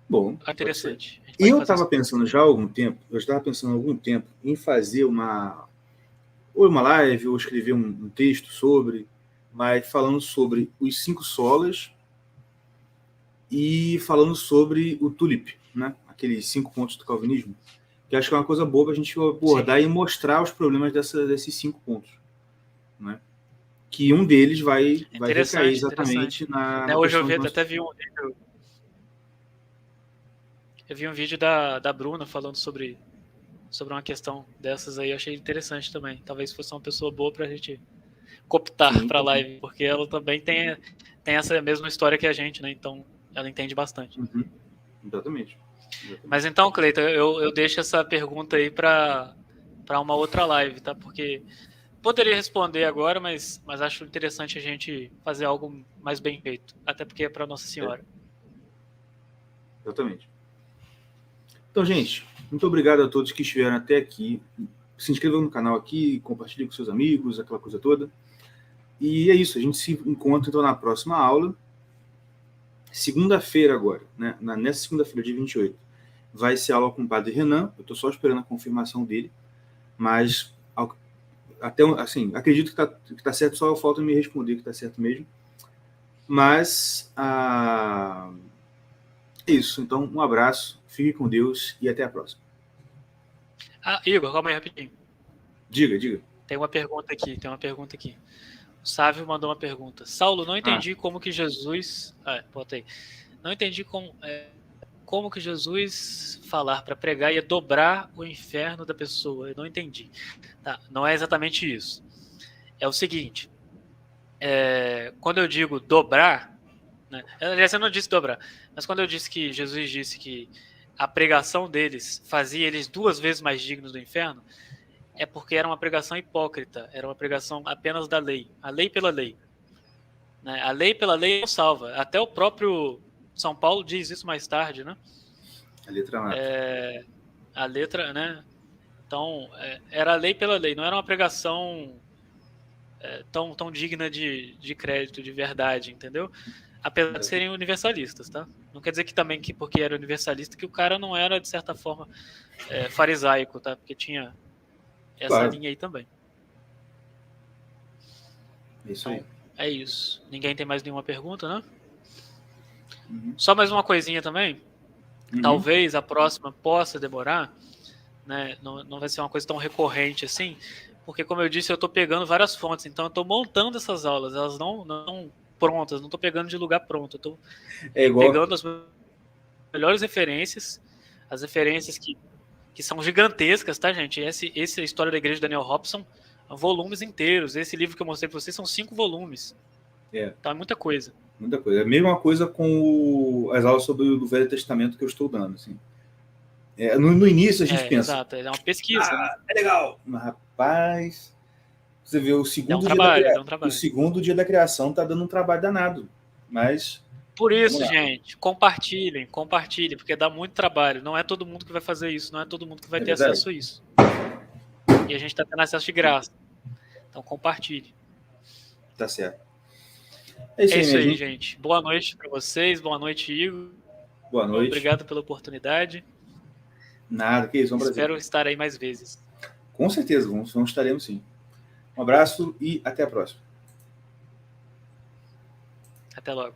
S1: Bom,
S2: interessante.
S1: Eu estava pensando já há algum tempo, em fazer uma live ou escrever um texto sobre, mas falando sobre os 5 solas e falando sobre o tulip, né? Aqueles 5 pontos do calvinismo, que acho que é uma coisa boa para a gente abordar. Sim. E mostrar os problemas desses 5 pontos, né? Que um deles vai recair exatamente na
S2: hoje eu até vi um vídeo. Eu vi um vídeo da Bruna falando sobre uma questão dessas aí. Eu achei interessante também. Talvez fosse uma pessoa boa para a gente cooptar para a live, porque ela também tem essa mesma história que a gente, né? Então ela entende bastante.
S1: Uhum. Exatamente.
S2: Mas então, Cleiton, eu deixo essa pergunta aí para uma outra live, tá? Porque poderia responder agora, mas acho interessante a gente fazer algo mais bem feito. Até porque é para Nossa Senhora.
S1: Exatamente. Então, gente, muito obrigado a todos que estiveram até aqui. Se inscrevam no canal aqui, compartilhem com seus amigos, aquela coisa toda. E é isso, a gente se encontra então na próxima aula. Segunda-feira agora, né? Nessa segunda-feira, dia 28, vai ser aula com o Padre Renan. Eu estou só esperando a confirmação dele, mas até assim, acredito que tá certo, só falta me responder que está certo mesmo. Mas é isso. Então, um abraço, fique com Deus e até a próxima.
S2: Igor, calma aí rapidinho.
S1: Diga.
S2: Tem uma pergunta aqui. O Sávio mandou uma pergunta. Saulo, não entendi como que Jesus... bota aí. Não entendi como que Jesus falar para pregar ia dobrar o inferno da pessoa. Eu não entendi. Tá, não é exatamente isso. É o seguinte. Quando eu digo dobrar... Né, aliás, eu não disse dobrar. Mas quando eu disse que Jesus disse que a pregação deles fazia eles 2 vezes mais dignos do inferno, é porque era uma pregação hipócrita, era uma pregação apenas da lei, a lei pela lei. Né? A lei pela lei não salva. Até o próprio São Paulo diz isso mais tarde, né?
S1: A letra mata.
S2: A letra, né? Então, era a lei pela lei, não era uma pregação tão digna de crédito, de verdade, entendeu? Apesar de serem universalistas, tá? Não quer dizer que também porque era universalista que o cara não era, de certa forma, farisaico, tá? Porque tinha essa linha aí também.
S1: Isso aí.
S2: Então, é isso. Ninguém tem mais nenhuma pergunta, né? Uhum. Só mais uma coisinha também. Uhum. Talvez a próxima possa demorar, né? Não vai ser uma coisa tão recorrente assim, porque, como eu disse, eu estou pegando várias fontes, então eu estou montando essas aulas, elas não prontas, não estou pegando de lugar pronto, eu estou pegando as melhores referências, as referências que são gigantescas, tá, gente? Esse História da Igreja de Daniel Hobson, volumes inteiros. Esse livro que eu mostrei para vocês são 5 volumes. Então é muita coisa.
S1: Muita coisa. É a mesma coisa com as aulas sobre o Velho Testamento que eu estou dando, assim. No início a gente pensa...
S2: Exato, é uma pesquisa. Né?
S1: É legal. Mas, rapaz... Você vê o segundo, o segundo dia da criação tá dando um trabalho danado. Mas...
S2: Por isso, gente, compartilhem, porque dá muito trabalho. Não é todo mundo que vai fazer isso, não é todo mundo que vai ter acesso a isso. E a gente está tendo acesso de graça. Então, compartilhe.
S1: Tá certo.
S2: É isso aí, gente. Boa noite para vocês, boa noite, Igor.
S1: Boa noite.
S2: Obrigado pela oportunidade.
S1: Nada, que isso, é um prazer.
S2: Espero estar aí mais vezes.
S1: Com certeza, estaremos sim. Um abraço e até a próxima.
S2: Até logo.